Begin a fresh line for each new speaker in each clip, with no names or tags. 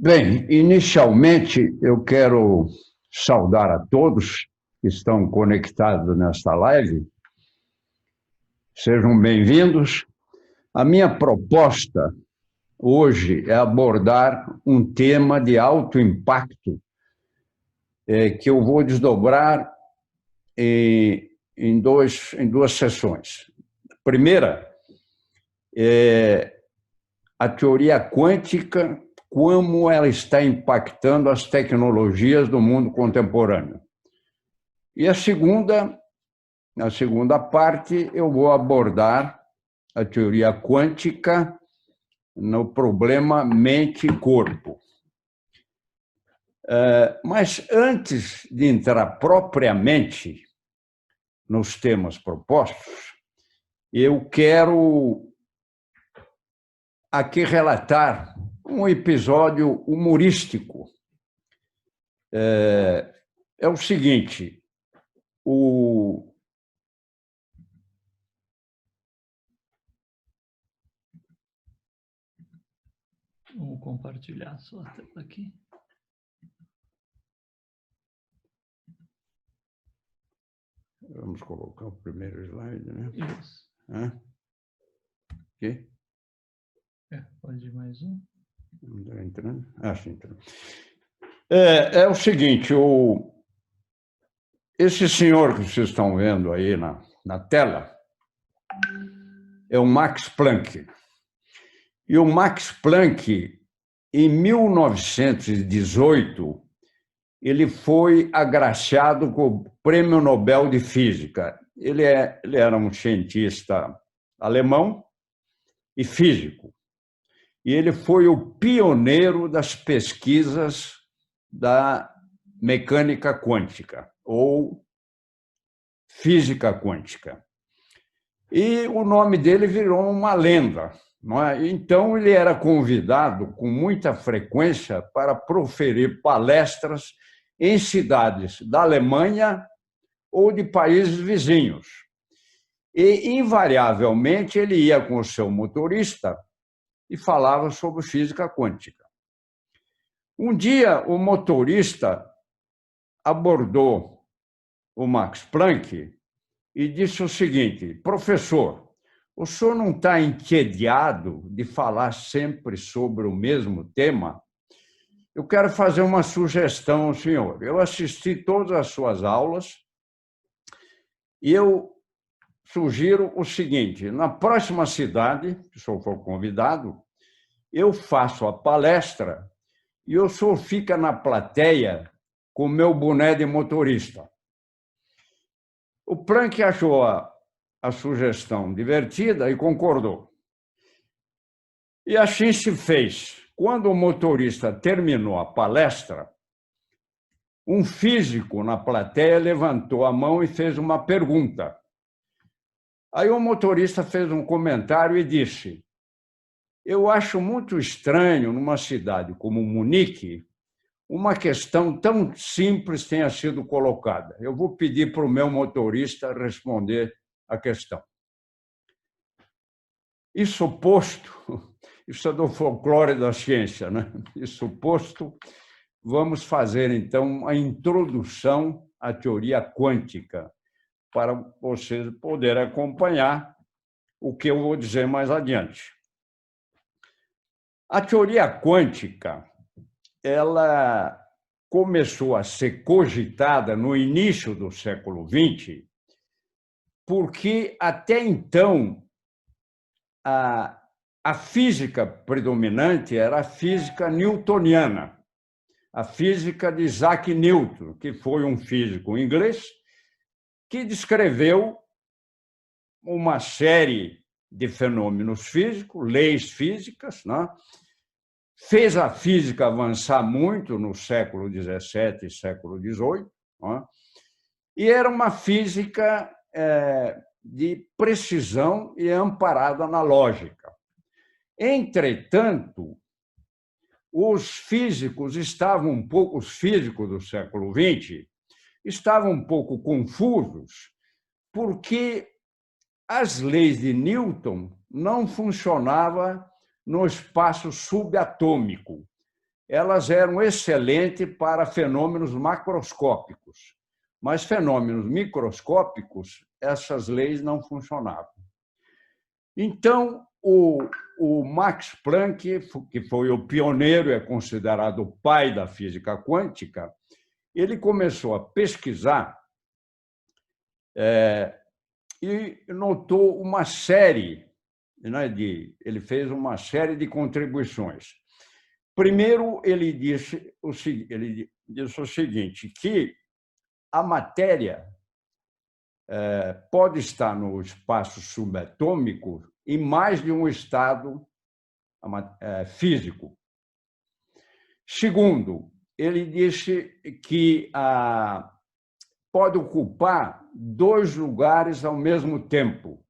Bem, inicialmente eu quero saudar a todos que estão conectados nesta live. Sejam bem-vindos. A minha proposta hoje é abordar um tema de alto impacto que eu vou desdobrar em duas sessões. A primeira é a teoria quântica, como ela está impactando as tecnologias do mundo contemporâneo. E na segunda parte, eu vou abordar a teoria quântica no problema mente-corpo. Mas antes de entrar propriamente nos temas propostos, eu quero aqui relatar um episódio humorístico. É o seguinte, Vou
compartilhar só a tela aqui.
Vamos colocar o primeiro slide, né?
Isso.
Aqui?
Pode ir mais um.
Não está entrando? Sim, entrou. É o seguinte, esse senhor que vocês estão vendo aí na tela é o Max Planck. E o Max Planck, em 1918, ele foi agraciado com o Prêmio Nobel de Física. Ele era um cientista alemão e físico. E ele foi o pioneiro das pesquisas da mecânica quântica, ou física quântica. E o nome dele virou uma lenda, não é? Então, ele era convidado com muita frequência para proferir palestras em cidades da Alemanha ou de países vizinhos. E, invariavelmente, ele ia com o seu motorista e falava sobre física quântica. Um dia, o motorista abordou o Max Planck e disse o seguinte: professor, o senhor não está entediado de falar sempre sobre o mesmo tema? Eu quero fazer uma sugestão ao senhor. Eu assisti todas as suas aulas e eu sugiro o seguinte: na próxima cidade, se o senhor for convidado, eu faço a palestra e o senhor fica na plateia com o meu boné de motorista. O Planck achou a sugestão divertida e concordou. E assim se fez. Quando o motorista terminou a palestra, um físico na plateia levantou a mão e fez uma pergunta. Aí o motorista fez um comentário e disse: eu acho muito estranho, numa cidade como Munique, uma questão tão simples tenha sido colocada. Eu vou pedir para o meu motorista responder a questão. Isso posto, isso é do folclore da ciência, né? Isso posto, vamos fazer, então, a introdução à teoria quântica, para vocês poderem acompanhar o que eu vou dizer mais adiante. A teoria quântica, ela começou a ser cogitada no início do século XX, porque até então a física predominante era a física newtoniana, a física de Isaac Newton, que foi um físico inglês que descreveu uma série de fenômenos físicos, leis físicas, né? Fez a física avançar muito no século XVII e século XVIII, né? E era uma física de precisão e amparada na lógica. Entretanto, os físicos do século XX estavam um pouco confusos, porque as leis de Newton não funcionavam no espaço subatômico. elas eram excelentes para fenômenos macroscópicos, mas fenômenos microscópicos, essas leis não funcionavam. Então, o Max Planck, que foi o pioneiro, é considerado o pai da física quântica, ele começou a pesquisar e notou uma série, ele fez uma série de contribuições. Primeiro, ele disse o seguinte, que a matéria pode estar no espaço subatômico em mais de um estado físico. Segundo, ele disse que pode ocupar dois lugares ao mesmo tempo,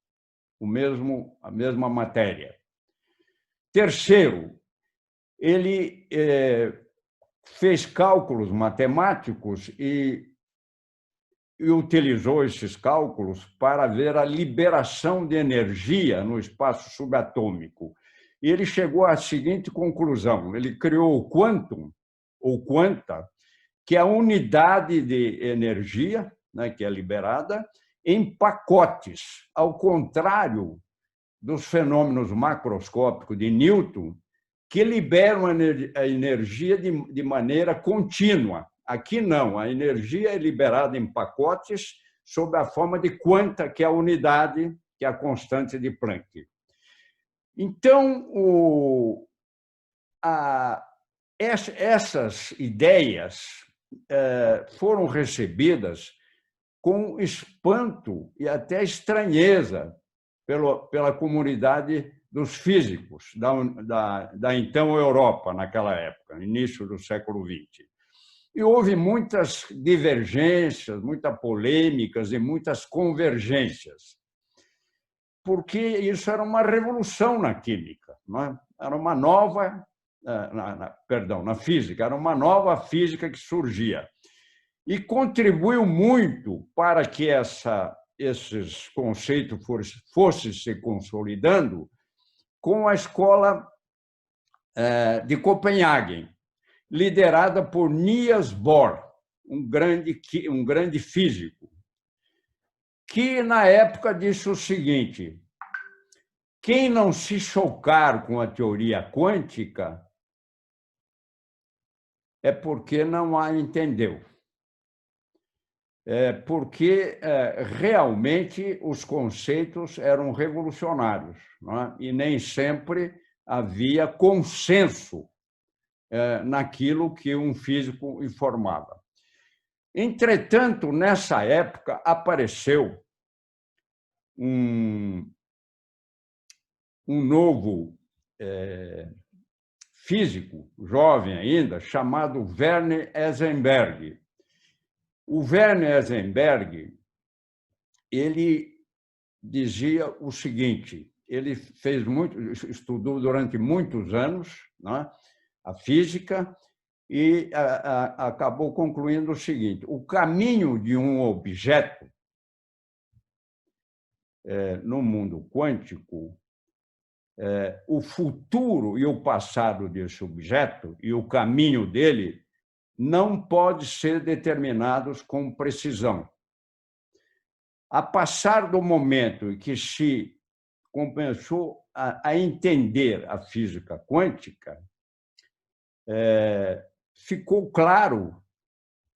a mesma matéria. Terceiro, ele fez cálculos matemáticos e utilizou esses cálculos para ver a liberação de energia no espaço subatômico. E ele chegou à seguinte conclusão: ele criou o quantum, ou quanta, que é a unidade de energia, né, que é liberada, em pacotes, ao contrário dos fenômenos macroscópicos de Newton, que liberam a energia de maneira contínua. Aqui não, a energia é liberada em pacotes sob a forma de quanta, que é a unidade, que é a constante de Planck. Então, essas ideias foram recebidas com espanto e até estranheza pela comunidade dos físicos da então Europa, naquela época, início do século XX. E houve muitas divergências, muitas polêmicas e muitas convergências, porque isso era uma revolução na química, não é? Era uma nova, na física, era uma nova física que surgia. E contribuiu muito para que esses conceitos fossem se consolidando com a escola de Copenhague, liderada por Niels Bohr, um grande físico, que, na época, disse o seguinte: quem não se chocar com a teoria quântica é porque não a entendeu. Porque realmente os conceitos eram revolucionários, não é? E nem sempre havia consenso naquilo que um físico informava. Entretanto, nessa época, apareceu um novo físico, jovem ainda, chamado Werner Heisenberg. O Werner Heisenberg, ele dizia o seguinte: ele estudou durante muitos anos, né, a física, e acabou concluindo o seguinte: o caminho de um objeto no mundo quântico, o futuro e o passado desse objeto e o caminho dele não pode ser determinados com precisão. A passar do momento em que se começou a entender a física quântica, ficou claro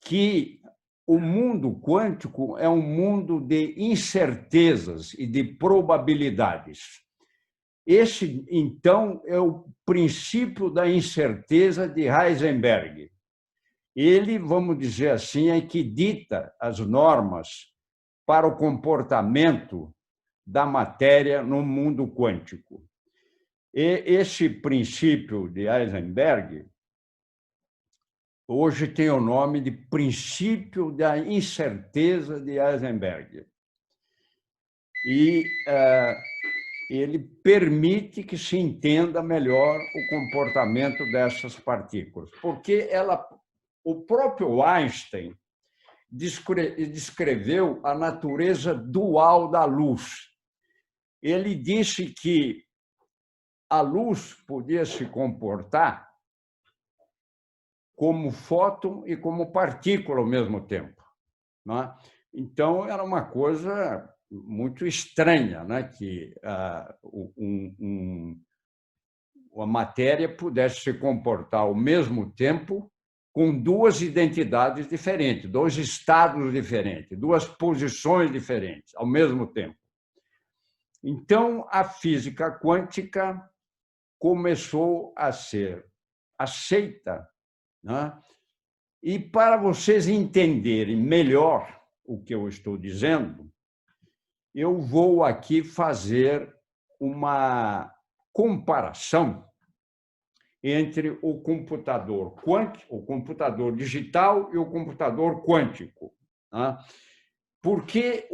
que o mundo quântico é um mundo de incertezas e de probabilidades. Esse, então, é o princípio da incerteza de Heisenberg. Ele, vamos dizer assim, é que dita as normas para o comportamento da matéria no mundo quântico. E esse princípio de Heisenberg hoje tem o nome de princípio da incerteza de Heisenberg. E ele permite que se entenda melhor o comportamento dessas partículas, porque o próprio Einstein descreveu a natureza dual da luz. Ele disse que a luz podia se comportar como fóton e como partícula ao mesmo tempo, né? Então, era uma coisa muito estranha, né? Que a matéria pudesse se comportar ao mesmo tempo com duas identidades diferentes, dois estados diferentes, duas posições diferentes ao mesmo tempo. Então, a física quântica começou a ser aceita, né? E para vocês entenderem melhor o que eu estou dizendo, eu vou aqui fazer uma comparação entre o computador quântico, o computador digital e o computador quântico, né? Porque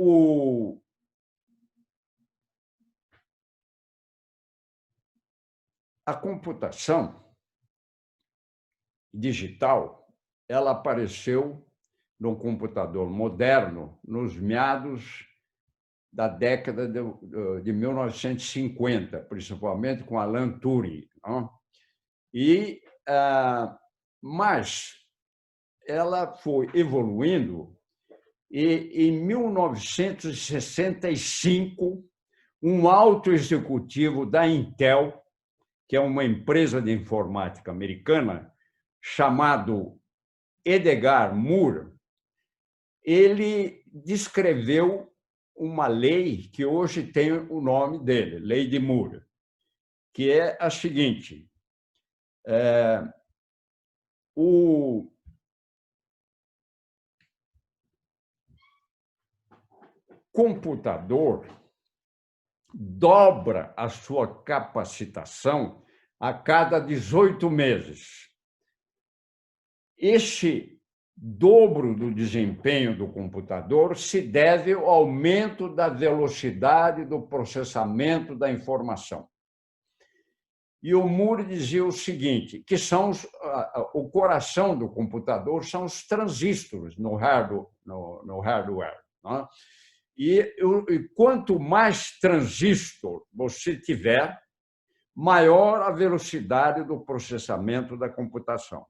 a computação digital, ela apareceu no computador moderno nos meados da década de 1950, principalmente com Alan Turing, não? Mas ela foi evoluindo e, em 1965, um alto executivo da Intel, que é uma empresa de informática americana, chamado Edgar Moore, ele descreveu uma lei que hoje tem o nome dele, Lei de Moore, que é a seguinte: o computador dobra a sua capacitação a cada 18 meses. Este dobro do desempenho do computador se deve ao aumento da velocidade do processamento da informação. E o Moore dizia o seguinte, que são o coração do computador são os transistores no hardware, né? E quanto mais transistor você tiver, maior a velocidade do processamento da computação.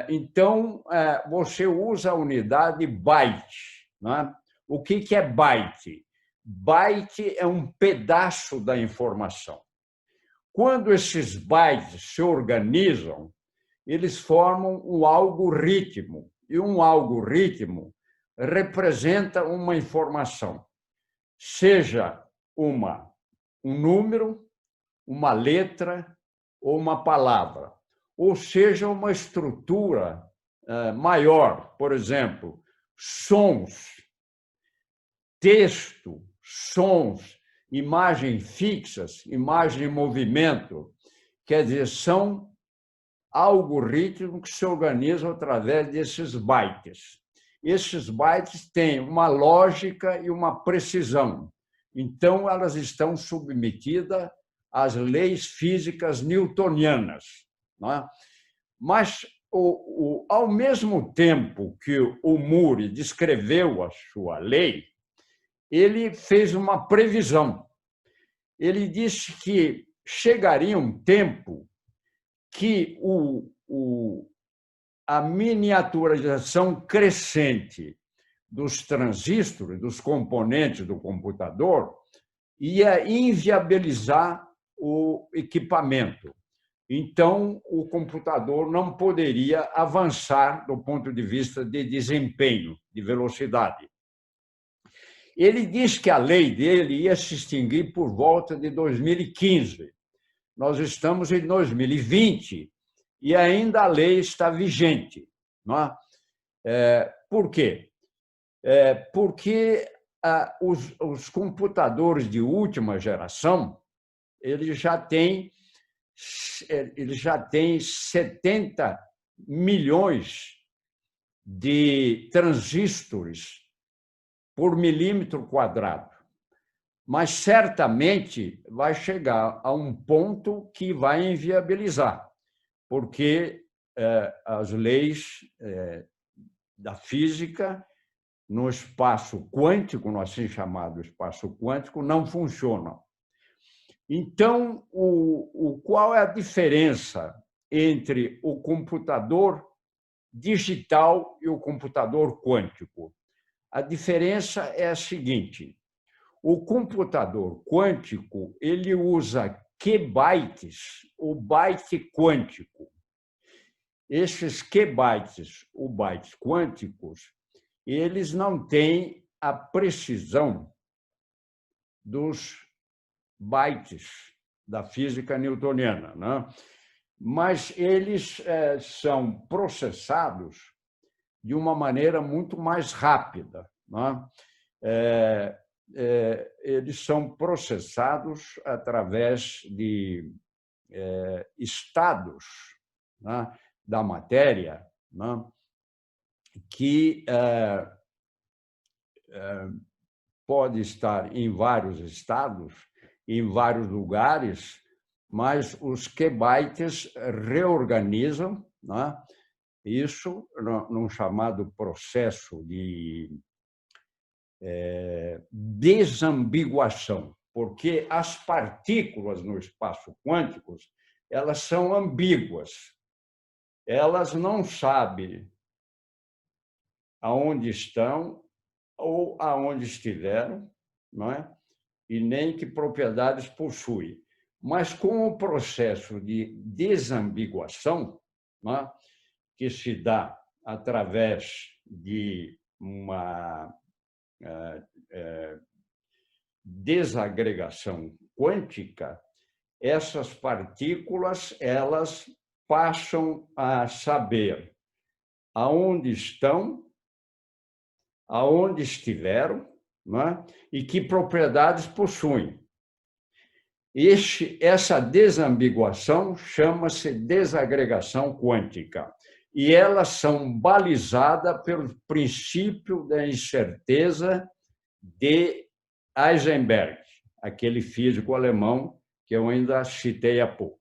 Então, você usa a unidade byte, né? O que é byte? Byte é um pedaço da informação. Quando esses bytes se organizam, eles formam um algoritmo, e um algoritmo representa uma informação, seja um número, uma letra ou uma palavra, ou seja, uma estrutura maior, por exemplo, sons, texto, sons, imagens fixas, imagem em movimento, quer dizer, são algoritmos que se organizam através desses bytes. Esses bytes têm uma lógica e uma precisão. Então, elas estão submetidas às leis físicas newtonianas, né? Mas, ao mesmo tempo que o Moore descreveu a sua lei, ele fez uma previsão. Ele disse que chegaria um tempo que a miniaturização crescente dos transistores, dos componentes do computador, ia inviabilizar o equipamento. Então, o computador não poderia avançar do ponto de vista de desempenho, de velocidade. Ele diz que a lei dele ia se extinguir por volta de 2015. Nós estamos em 2020 e ainda a lei está vigente, não é? Por quê? Porque os computadores de última geração eles já têm 70 milhões de transistores por milímetro quadrado. Mas certamente vai chegar a um ponto que vai inviabilizar, porque as leis da física no espaço quântico, no assim chamado espaço quântico, não funcionam. Então, qual é a diferença entre o computador digital e o computador quântico. A diferença é a seguinte: o computador quântico ele usa qbytes, o byte quântico. Esses qbytes, os bytes quânticos, eles não têm a precisão dos bytes da física newtoniana, né? Mas eles são processados de uma maneira muito mais rápida, né? Eles são processados através de estados, né, da matéria, né, que pode estar em vários estados, em vários lugares, mas os qbytes reorganizam, né, isso num chamado processo de desambiguação, porque as partículas no espaço quântico elas são ambíguas, elas não sabem aonde estão ou aonde estiveram, não é? E nem que propriedades possuem. Mas com o processo de desambiguação, não é? Que se dá através de uma desagregação quântica, essas partículas elas passam a saber aonde estão, aonde estiveram, né? E que propriedades possuem. Essa desambiguação chama-se desagregação quântica. E elas são balizadas pelo princípio da incerteza de Heisenberg, aquele físico alemão que eu ainda citei há pouco.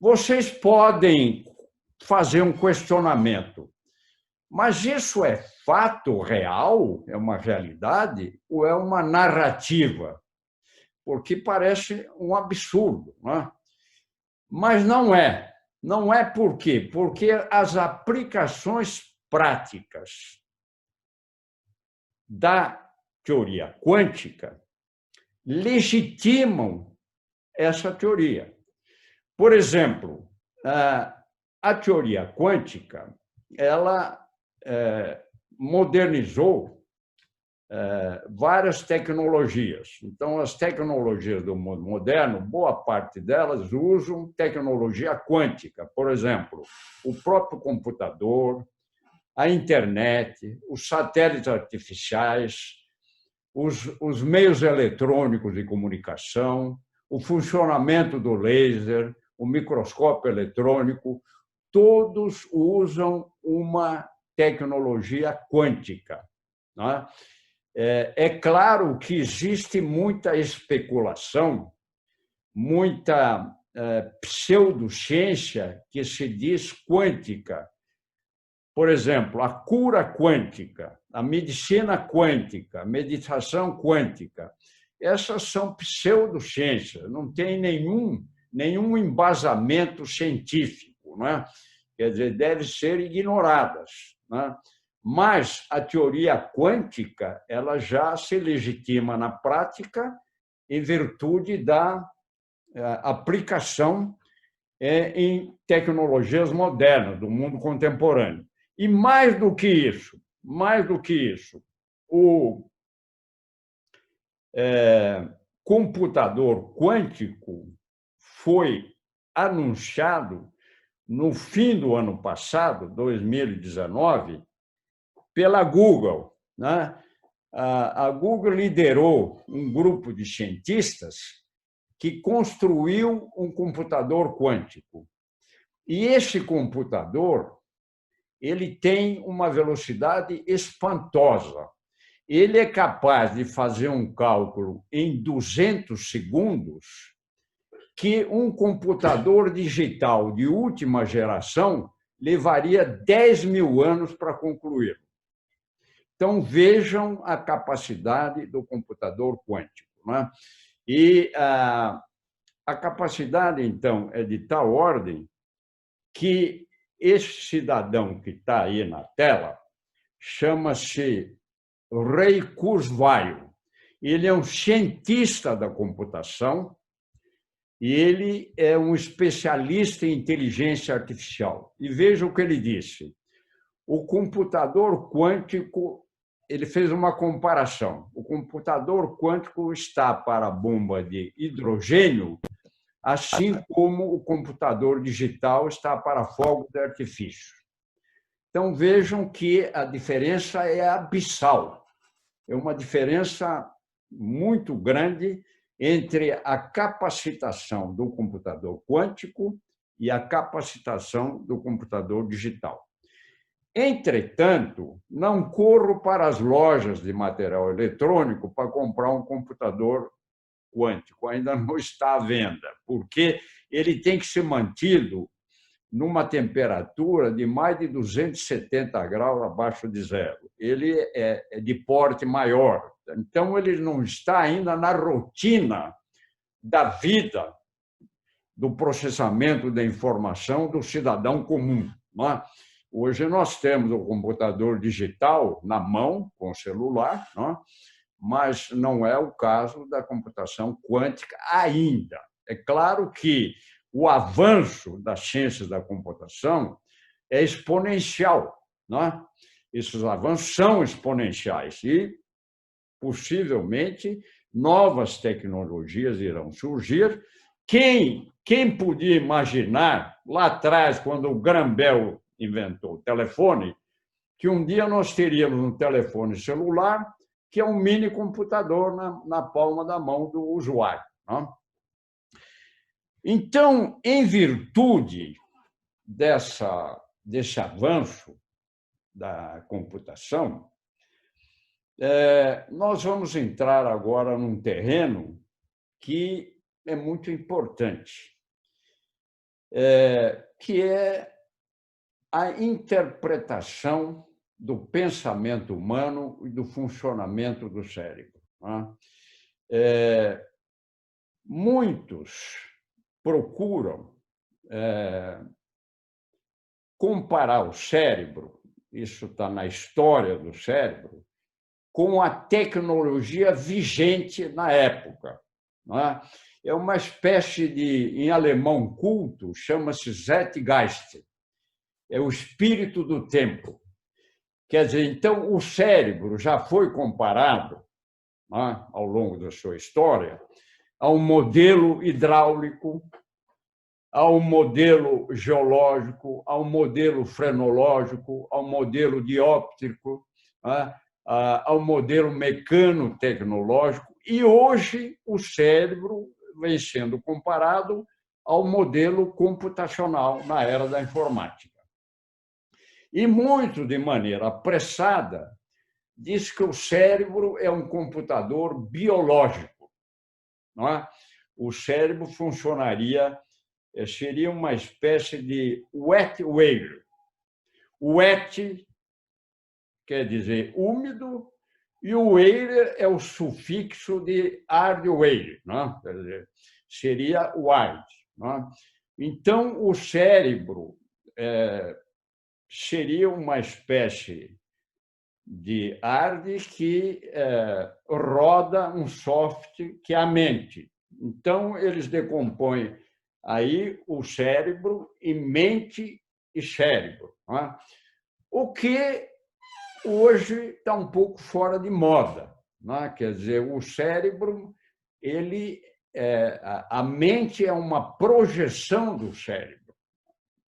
Vocês podem fazer um questionamento, mas isso é fato real? É uma realidade? Ou é uma narrativa? Porque parece um absurdo, não é? Mas não é. Não é por quê? Porque as aplicações práticas da teoria quântica legitimam essa teoria. Por exemplo, a teoria quântica ela modernizou várias tecnologias. Então, as tecnologias do mundo moderno, boa parte delas usam tecnologia quântica. Por exemplo, o próprio computador, a internet, os satélites artificiais, os meios eletrônicos de comunicação, o funcionamento do laser, o microscópio eletrônico, todos usam uma tecnologia quântica, né? É claro que existe muita especulação, muita pseudociência que se diz quântica. Por exemplo, a cura quântica, a medicina quântica, a meditação quântica, essas são pseudociências, não tem nenhum embasamento científico, né? Quer dizer, devem ser ignoradas, né? Mas a teoria quântica ela já se legitima na prática em virtude da aplicação em tecnologias modernas do mundo contemporâneo. E mais do que isso, o computador quântico foi anunciado no fim do ano passado, 2019, pela Google, né? A Google liderou um grupo de cientistas que construiu um computador quântico. E esse computador ele tem uma velocidade espantosa. Ele é capaz de fazer um cálculo em 200 segundos que um computador digital de última geração levaria 10.000 anos para concluir. Então, vejam a capacidade do computador quântico, né? E a capacidade, então, é de tal ordem que esse cidadão que está aí na tela chama-se Ray Kurzweil. Ele é um cientista da computação e ele é um especialista em inteligência artificial. E veja o que ele disse. O computador quântico, ele fez uma comparação. O computador quântico está para a bomba de hidrogênio, assim como o computador digital está para fogo de artifício. Então, vejam que a diferença é abissal. É uma diferença muito grande entre a capacitação do computador quântico e a capacitação do computador digital. Entretanto, não corro para as lojas de material eletrônico para comprar um computador quântico, ainda não está à venda, porque ele tem que ser mantido numa temperatura de mais de 270 graus abaixo de zero. Ele é de porte maior, então ele não está ainda na rotina da vida do processamento da informação do cidadão comum. Não é? Hoje nós temos o computador digital na mão, com o celular, não é? Mas não é o caso da computação quântica ainda. É claro que o avanço das ciências da computação é exponencial, não é? Esses avanços são exponenciais e, possivelmente, novas tecnologias irão surgir. Quem podia imaginar, lá atrás, quando o Graham Bell inventou o telefone, que um dia nós teríamos um telefone celular que é um mini computador na palma da mão do usuário. Não? Então, em virtude desse avanço da computação, nós vamos entrar agora num terreno que é muito importante, que é a interpretação do pensamento humano e do funcionamento do cérebro. Muitos procuram comparar o cérebro, isso está na história do cérebro, com a tecnologia vigente na época. É uma espécie de, em alemão culto, chama-se Zeitgeist, é o espírito do tempo. Quer dizer, então, o cérebro já foi comparado, ao longo da sua história, a um modelo hidráulico, a um modelo geológico, a um modelo frenológico, a um modelo dióptrico, a um modelo mecano-tecnológico, e hoje o cérebro vem sendo comparado ao modelo computacional na era da informática. E muito de maneira apressada diz que o cérebro é um computador biológico. Não é? O cérebro funcionaria, seria uma espécie de wet whale. Wet quer dizer úmido, e o whale é o sufixo de hard whale, não? Quer dizer, seria wild. Não? Então, o cérebro seria uma espécie de hard que roda um soft que é a mente. Então, eles decompõem aí o cérebro em mente e cérebro. Não? O que hoje está um pouco fora de moda. Não? Quer dizer, o cérebro, a mente é uma projeção do cérebro.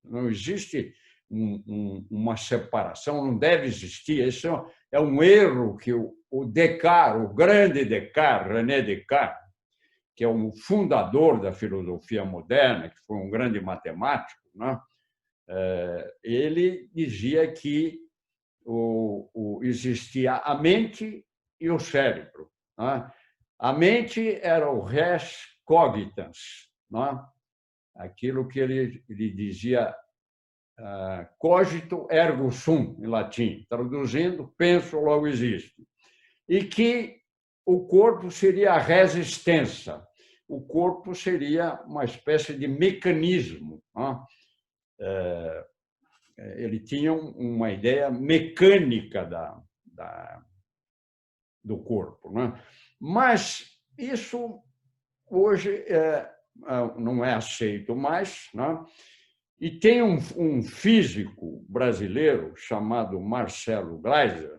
Não existe uma separação, não deve existir. Esse é um erro que o Descartes, o grande Descartes, René Descartes, que é um fundador da filosofia moderna, que foi um grande matemático, né? Ele dizia que existia a mente e o cérebro. Né? A mente era o res cogitans, né? Aquilo que ele dizia cogito ergo sum, em latim, traduzindo, penso, logo existo. E que o corpo seria a res extensa, o corpo seria uma espécie de mecanismo, né? ele tinha uma ideia mecânica do corpo, né? Mas isso hoje não é aceito mais, né? E tem um físico brasileiro chamado Marcelo Gleiser,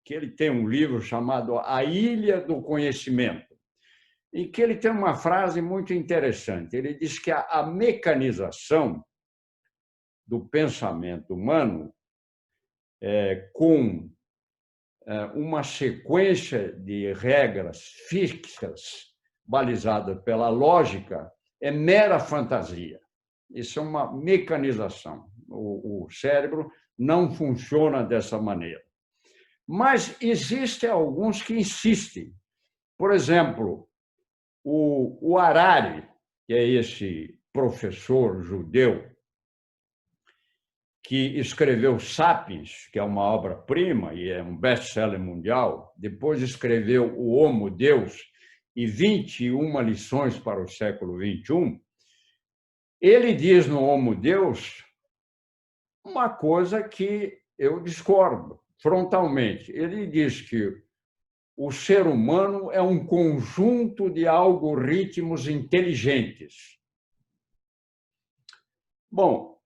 que ele tem um livro chamado A Ilha do Conhecimento, em que ele tem uma frase muito interessante. Ele diz que a mecanização do pensamento humano, com uma sequência de regras fixas, balizada pela lógica, é mera fantasia. Isso é uma mecanização. O cérebro não funciona dessa maneira. Mas existem alguns que insistem. Por exemplo, o Harari, que é esse professor judeu que escreveu Sapiens, que é uma obra-prima e é um best-seller mundial, depois escreveu O Homo Deus e 21 lições para o século XXI, ele diz no Homo Deus uma coisa que eu discordo frontalmente. Ele diz que o ser humano é um conjunto de algoritmos inteligentes. Bom,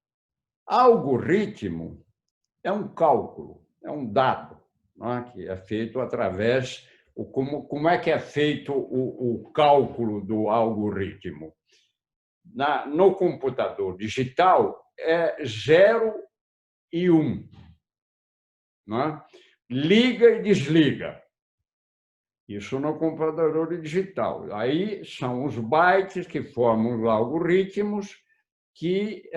algoritmo é um cálculo, é um dado, né, que é feito através... Como é que é feito o cálculo do algoritmo? No computador digital, é 0 e 1. Né? Liga e desliga. Isso no computador digital. Aí são os bytes que formam os algoritmos que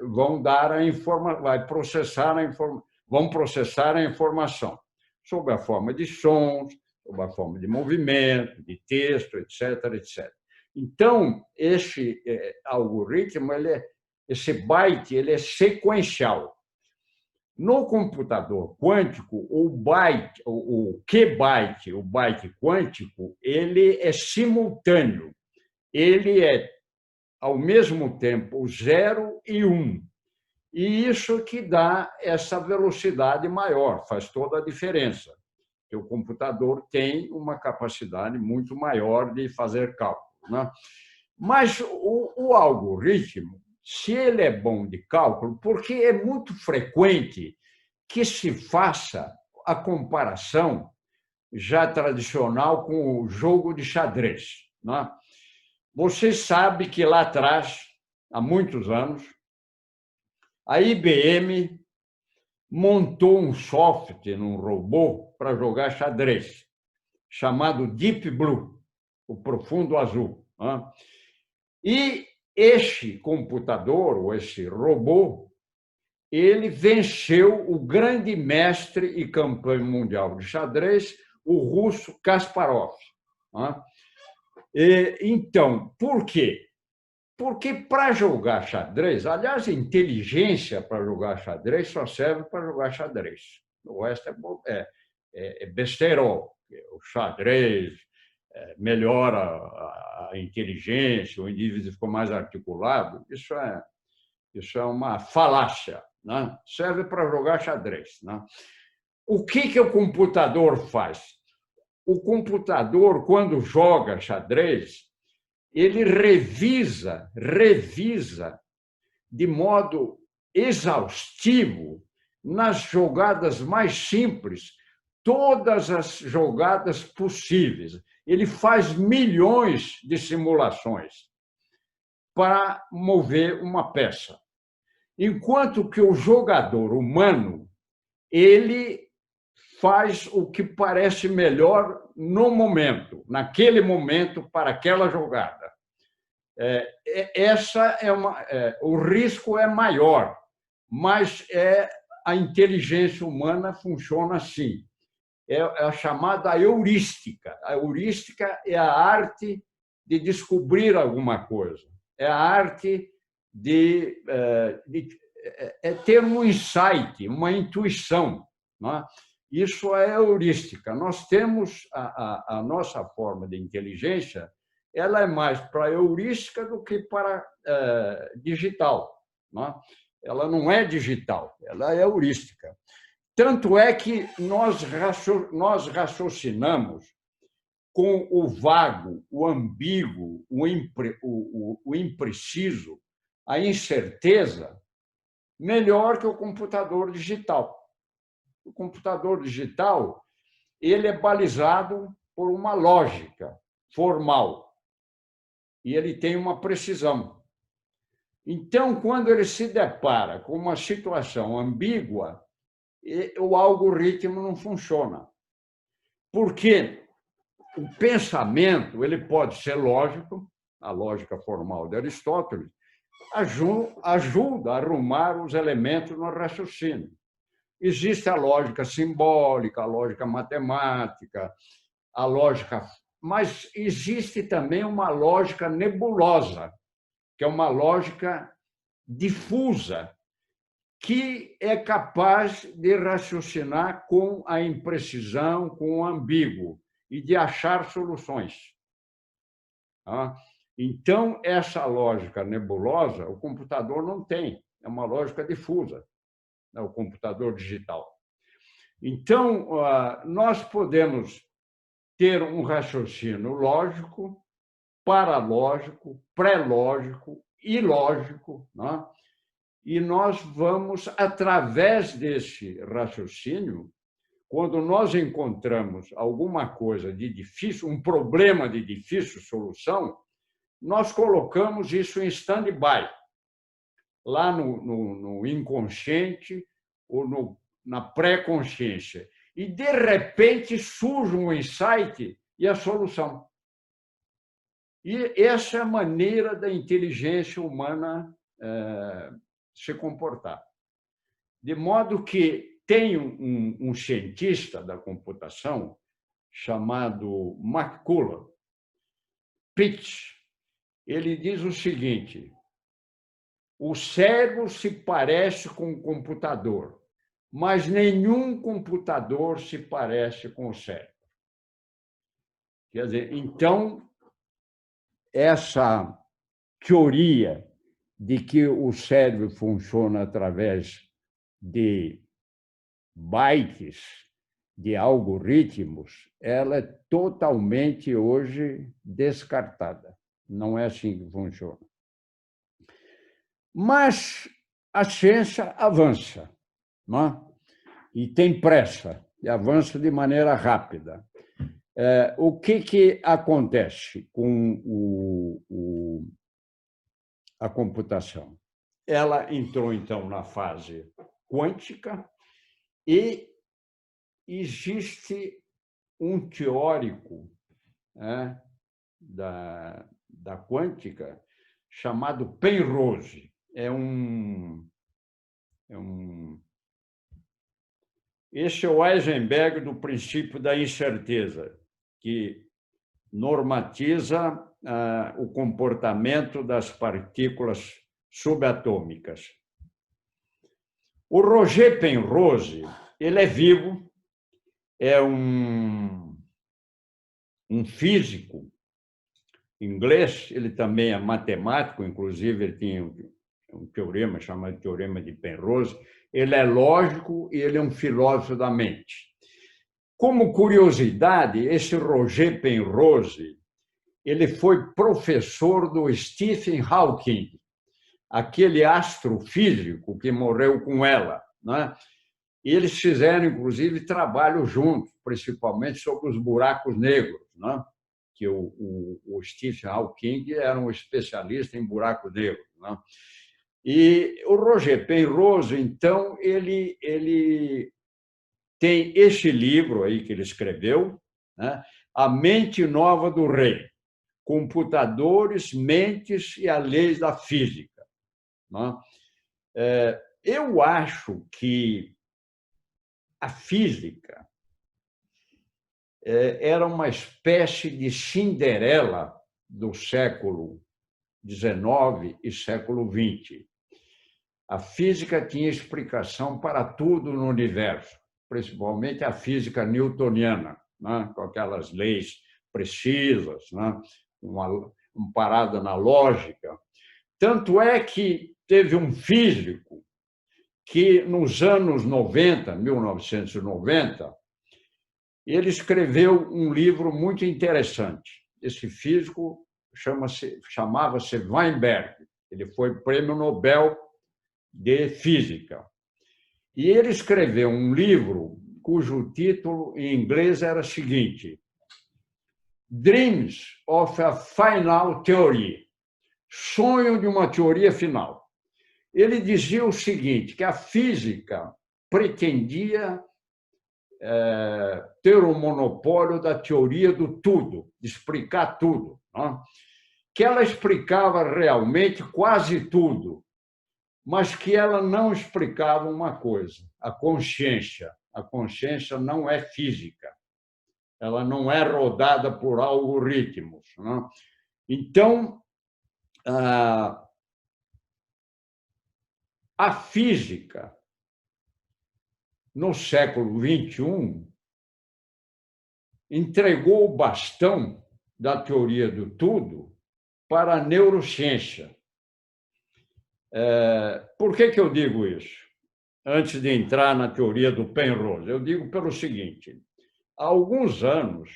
vão dar a informação, vão processar a informação sob a forma de sons, sob a forma de movimento, de texto, etc, etc. Então, esse algoritmo, esse byte, ele é sequencial. No computador quântico, o byte, o Q-byte, o byte quântico, ele é simultâneo. Ele é, ao mesmo tempo, 0 e 1. E isso que dá essa velocidade maior, faz toda a diferença. Porque o computador tem uma capacidade muito maior de fazer cálculo, né? Mas o algoritmo, se ele é bom de cálculo, porque é muito frequente que se faça a comparação já tradicional com o jogo de xadrez, né? Você sabe que lá atrás, há muitos anos, a IBM montou um software num robô para jogar xadrez, chamado Deep Blue, o profundo azul, né? E este computador, ou esse robô, ele venceu o grande mestre e campeão mundial de xadrez, o russo Kasparov. Então, por quê? Porque para jogar xadrez, aliás, a inteligência para jogar xadrez só serve para jogar xadrez. O resto é besterol. O xadrez melhora a inteligência, o indivíduo ficou mais articulado. Isso é uma falácia, né? Serve para jogar xadrez, né? O que o computador faz? O computador, quando joga xadrez, ele revisa de modo exaustivo, nas jogadas mais simples, todas as jogadas possíveis. Ele faz milhões de simulações para mover uma peça. Enquanto que o jogador humano, ele faz o que parece melhor no momento, naquele momento, para aquela jogada. O risco é maior, mas a inteligência humana funciona assim. É a chamada heurística. A heurística é a arte de descobrir alguma coisa. É a arte de ter um insight, uma intuição, não é? Isso é heurística. Nós temos a nossa forma de inteligência, ela é mais para heurística do que para digital. não é? Ela não é digital, ela é heurística. Tanto é que nós raciocinamos com o vago, o ambíguo, o impreciso, a incerteza, melhor que o computador digital. O computador digital ele é balizado por uma lógica formal e ele tem uma precisão. Então, quando ele se depara com uma situação ambígua, o algoritmo não funciona. Porque o pensamento ele pode ser lógico, a lógica formal de Aristóteles, ajuda a arrumar os elementos no raciocínio. Existe a lógica simbólica, a lógica matemática, a lógica... Mas existe também uma lógica nebulosa, que é uma lógica difusa, que é capaz de raciocinar com a imprecisão, com o ambíguo, e de achar soluções. Então, essa lógica nebulosa, o computador não tem, é uma lógica difusa, o computador digital. Então, nós podemos ter um raciocínio lógico, paralógico, pré-lógico, ilógico, né? E nós vamos, através desse raciocínio, quando nós encontramos alguma coisa de difícil, um problema de difícil solução, nós colocamos isso em stand-by, lá no inconsciente ou na pré-consciência. E, de repente, surge um insight e a solução. E essa é a maneira da inteligência humana se comportar. De modo que tem um cientista da computação chamado McCulloch, Pitts, ele diz o seguinte: o cérebro se parece com o computador, mas nenhum computador se parece com o cérebro. Quer dizer, então, essa teoria de que o cérebro funciona através de bytes, de algoritmos, ela é totalmente hoje descartada. Não é assim que funciona. Mas a ciência avança, não é? E tem pressa, e avança de maneira rápida. O que acontece com a computação? Ela entrou, então, na fase quântica e existe um teórico da quântica chamado Penrose. Esse é o Heisenberg do princípio da incerteza, que normatiza o comportamento das partículas subatômicas. O Roger Penrose, ele é vivo, é um físico inglês, ele também é matemático, inclusive ele tinha um teorema chamado Teorema de Penrose. Ele é lógico e ele é um filósofo da mente. Como curiosidade, esse Roger Penrose, ele foi professor do Stephen Hawking, aquele astrofísico que morreu com ela, né? E eles fizeram, inclusive, trabalho juntos, principalmente sobre os buracos negros, né? Que o Stephen Hawking era um especialista em buracos negros, né? E o Roger Penrose, então, ele tem esse livro aí que ele escreveu, né? A Mente Nova do Rei, Computadores, Mentes e as Leis da Física, né? Eu acho que a física era uma espécie de Cinderela do século XIX e século XX. A física tinha explicação para tudo no universo, principalmente a física newtoniana, né? Com aquelas leis precisas, né? Uma parada na lógica. Tanto é que teve um físico que, nos anos 90, 1990, ele escreveu um livro muito interessante. Esse físico chamava-se Weinberg. Ele foi prêmio Nobel de Física. E ele escreveu um livro cujo título em inglês era o seguinte: Dreams of a Final Theory, sonho de uma teoria final. Ele dizia o seguinte, que a física pretendia ter o monopólio da teoria do tudo, de explicar tudo, não? Que ela explicava realmente quase tudo, mas que ela não explicava uma coisa, a consciência. A consciência não é física, ela não é rodada por algoritmos, não? Então, a física, no século XXI, entregou o bastão da teoria do tudo para a neurociência. Por que eu digo isso? Antes de entrar na teoria do Penrose, eu digo pelo seguinte: há alguns anos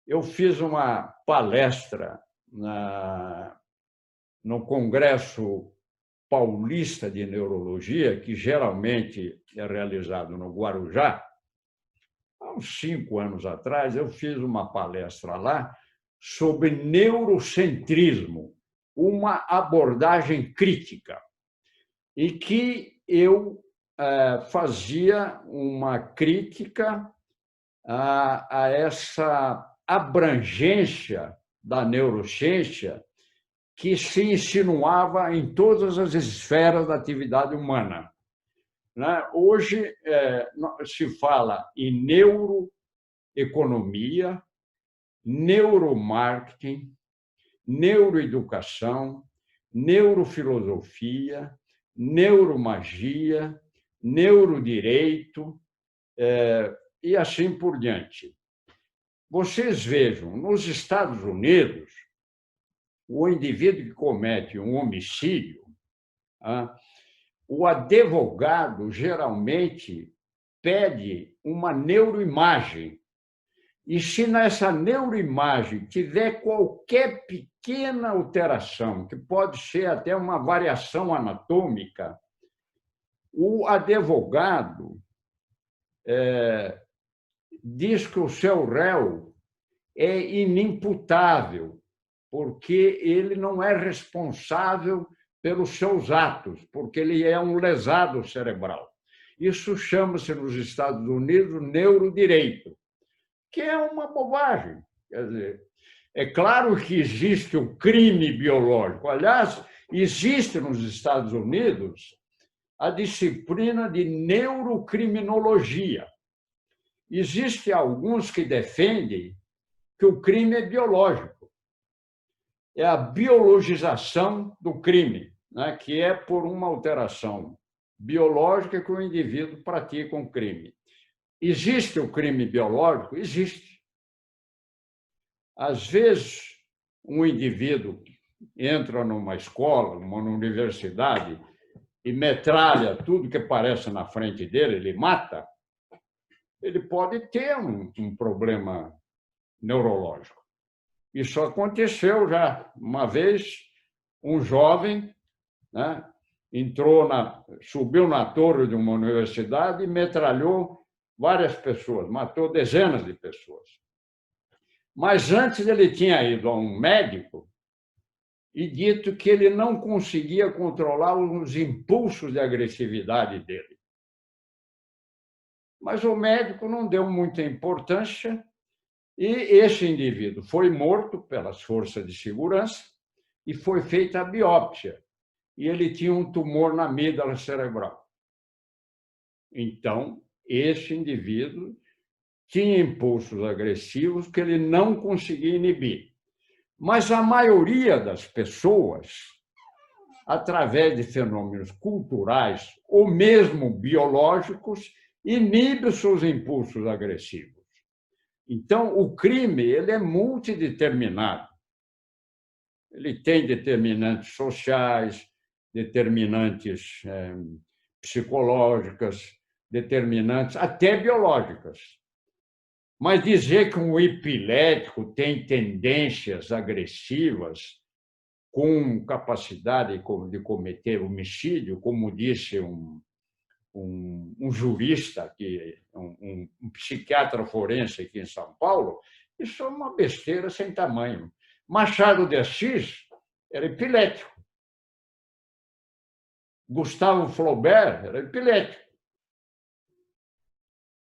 eu fiz uma palestra no Congresso Paulista de Neurologia, que geralmente é realizado no Guarujá. Há uns 5 anos atrás, eu fiz uma palestra lá sobre neurocentrismo, uma abordagem crítica, e que eu fazia uma crítica a essa abrangência da neurociência que se insinuava em todas as esferas da atividade humana. Hoje se fala em neuroeconomia, neuromarketing, neuroeducação, neurofilosofia, neuromagia, neurodireito e assim por diante. Vocês vejam, nos Estados Unidos, o indivíduo que comete um homicídio, o advogado geralmente pede uma neuroimagem. E se nessa neuroimagem tiver qualquer pequena alteração, que pode ser até uma variação anatômica, o advogado diz que o seu réu é inimputável, porque ele não é responsável pelos seus atos, porque ele é um lesado cerebral. Isso chama-se, nos Estados Unidos, neurodireito, que é uma bobagem. Quer dizer, é claro que existe o crime biológico. Aliás, existe nos Estados Unidos a disciplina de neurocriminologia. Existem alguns que defendem que o crime é biológico. É a biologização do crime, né, que é por uma alteração biológica que o indivíduo pratica um crime. Existe o crime biológico? Existe. Às vezes, um indivíduo entra numa escola, numa universidade, e metralha tudo que aparece na frente dele, ele mata, ele pode ter um problema neurológico. Isso aconteceu já. Uma vez, um jovem, né, subiu na torre de uma universidade e metralhou várias pessoas, matou dezenas de pessoas. Mas antes ele tinha ido a um médico e dito que ele não conseguia controlar os impulsos de agressividade dele. Mas o médico não deu muita importância e esse indivíduo foi morto pelas forças de segurança e foi feita a biópsia. E ele tinha um tumor na amígdala cerebral. Então, esse indivíduo tinha impulsos agressivos que ele não conseguia inibir. Mas a maioria das pessoas, através de fenômenos culturais ou mesmo biológicos, inibe os seus impulsos agressivos. Então, o crime ele é multideterminado. Ele tem determinantes sociais, determinantes psicológicas, determinantes até biológicas. Mas dizer que um epilético tem tendências agressivas com capacidade de cometer homicídio, como disse um jurista, um psiquiatra forense aqui em São Paulo, isso é uma besteira sem tamanho. Machado de Assis era epilético. Gustavo Flaubert era epilético.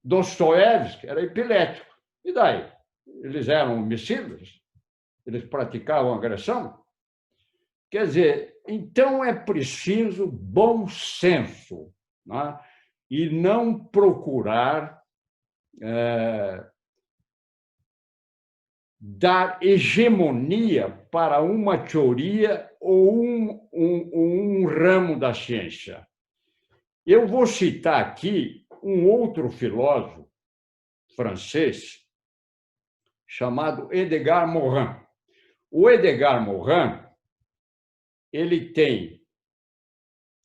Dostoiévski era epilético. E daí? Eles eram homicidas? Eles praticavam agressão? Quer dizer, então é preciso bom senso, né? E não procurar dar hegemonia para uma teoria ou um ramo da ciência. Eu vou citar aqui um outro filósofo francês chamado Edgar Morin. O Edgar Morin, ele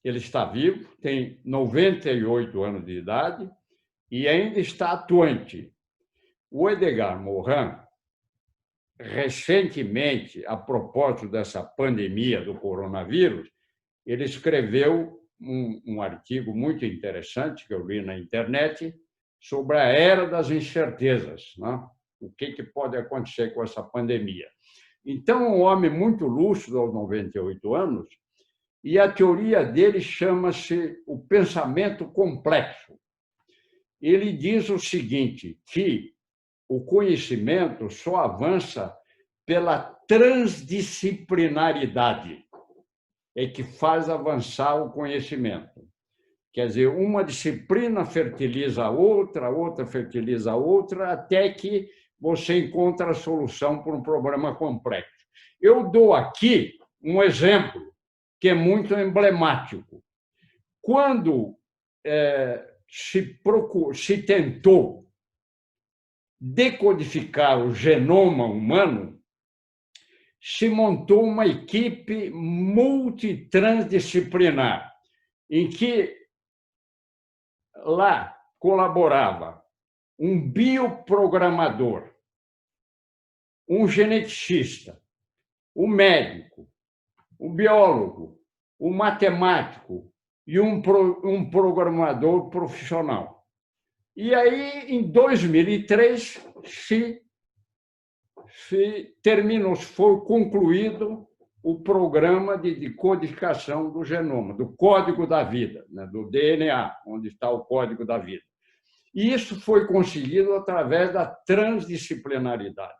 está vivo, tem 98 anos de idade e ainda está atuante. O Edgar Morin, recentemente, a propósito dessa pandemia do coronavírus, ele escreveu um artigo muito interessante que eu li na internet sobre a era das incertezas, né? O que pode acontecer com essa pandemia. Então, um homem muito lúcido aos 98 anos, e a teoria dele chama-se o pensamento complexo. Ele diz o seguinte, que o conhecimento só avança pela transdisciplinaridade, é que faz avançar o conhecimento. Quer dizer, uma disciplina fertiliza a outra fertiliza a outra, até que você encontra a solução para um problema complexo. Eu dou aqui um exemplo que é muito emblemático. Quando se tentou decodificar o genoma humano, se montou uma equipe multitransdisciplinar, em que lá colaborava um bioprogramador, um geneticista, um médico, um biólogo, um matemático e um programador profissional. E aí, em 2003, foi concluído o programa de codificação do genoma, do código da vida, né, do DNA, onde está o código da vida. E isso foi conseguido através da transdisciplinaridade.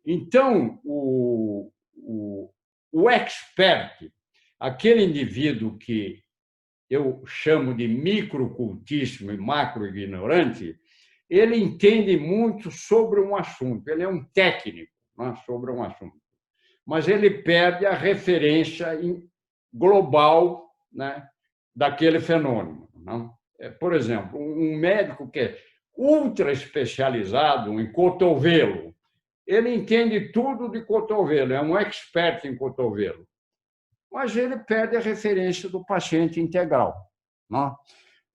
Então, o expert, aquele indivíduo que eu chamo de microcultíssimo e macroignorante, ele entende muito sobre um assunto, ele é um técnico, né, sobre um assunto, mas ele perde a referência global, né, daquele fenômeno. Né? Por exemplo, um médico que é ultra especializado em cotovelo, ele entende tudo de cotovelo, é um expert em cotovelo, mas ele perde a referência do paciente integral. Né?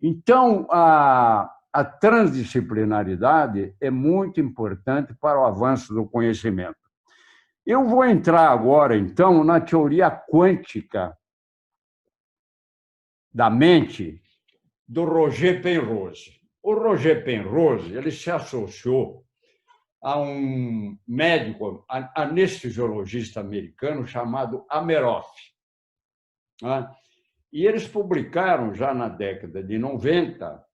Então, a transdisciplinaridade é muito importante para o avanço do conhecimento. Eu vou entrar agora, então, na teoria quântica da mente do Roger Penrose. O Roger Penrose, ele se associou a um médico anestesiologista americano chamado Ameroff. E eles publicaram, já na década de 90,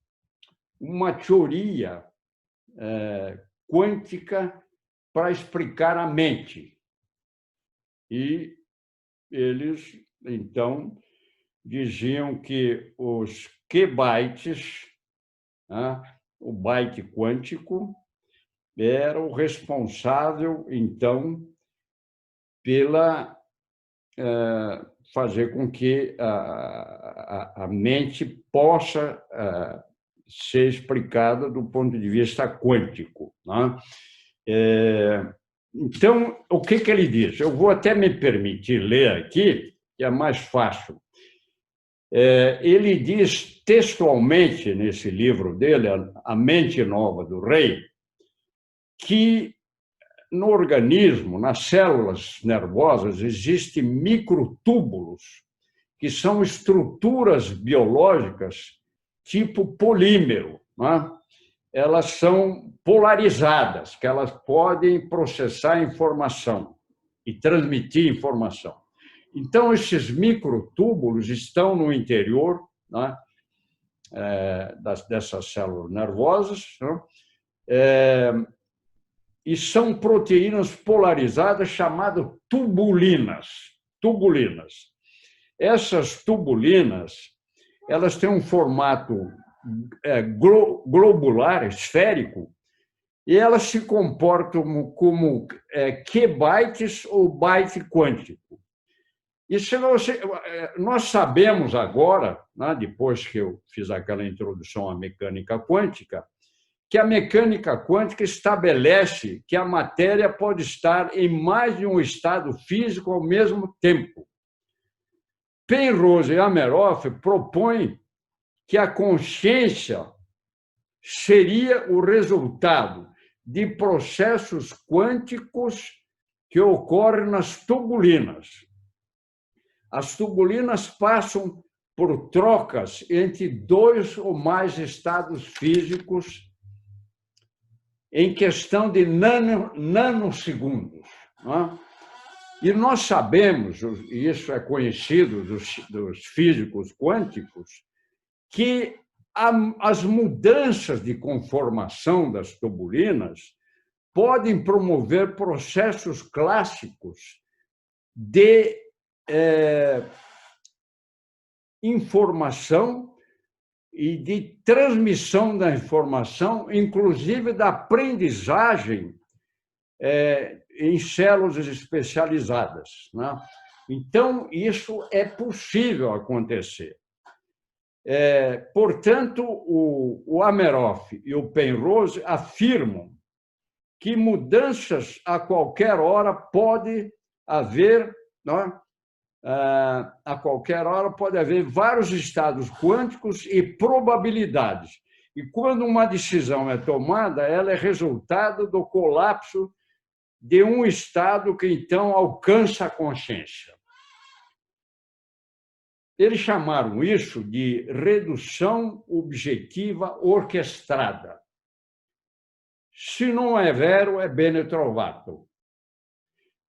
uma teoria quântica para explicar a mente. E eles, então, diziam que os qubits, o byte quântico, era o responsável, então, pela fazer com que a mente possa ser explicada do ponto de vista quântico. Né? Então, o que ele diz? Eu vou até me permitir ler aqui, que é mais fácil. Ele diz textualmente nesse livro dele, A Mente Nova do Rei, que no organismo, nas células nervosas, existem microtúbulos, que são estruturas biológicas tipo polímero, né? Elas são polarizadas, que elas podem processar informação e transmitir informação. Então, esses microtúbulos estão no interior, né, dessas células nervosas, né, e são proteínas polarizadas chamadas tubulinas. Tubulinas. Essas tubulinas, elas têm um formato globular, esférico, e elas se comportam como Q-bytes ou byte quântico. E se nós sabemos agora, né, depois que eu fiz aquela introdução à mecânica quântica, que a mecânica quântica estabelece que a matéria pode estar em mais de um estado físico ao mesmo tempo. Penrose e Hameroff propõem que a consciência seria o resultado de processos quânticos que ocorrem nas tubulinas. As tubulinas passam por trocas entre dois ou mais estados físicos em questão de nanosegundos. Não é? E nós sabemos, e isso é conhecido dos físicos quânticos, que as mudanças de conformação das tubulinas podem promover processos clássicos de informação e de transmissão da informação, inclusive da aprendizagem em células especializadas, né? Então, isso é possível acontecer. Portanto, o Hameroff e o Penrose afirmam que mudanças a qualquer hora pode haver, né? A qualquer hora pode haver vários estados quânticos e probabilidades. E quando uma decisão é tomada, ela é resultado do colapso de um estado que então alcança a consciência. Eles chamaram isso de redução objetiva orquestrada. Se não é vero, é bene trovato.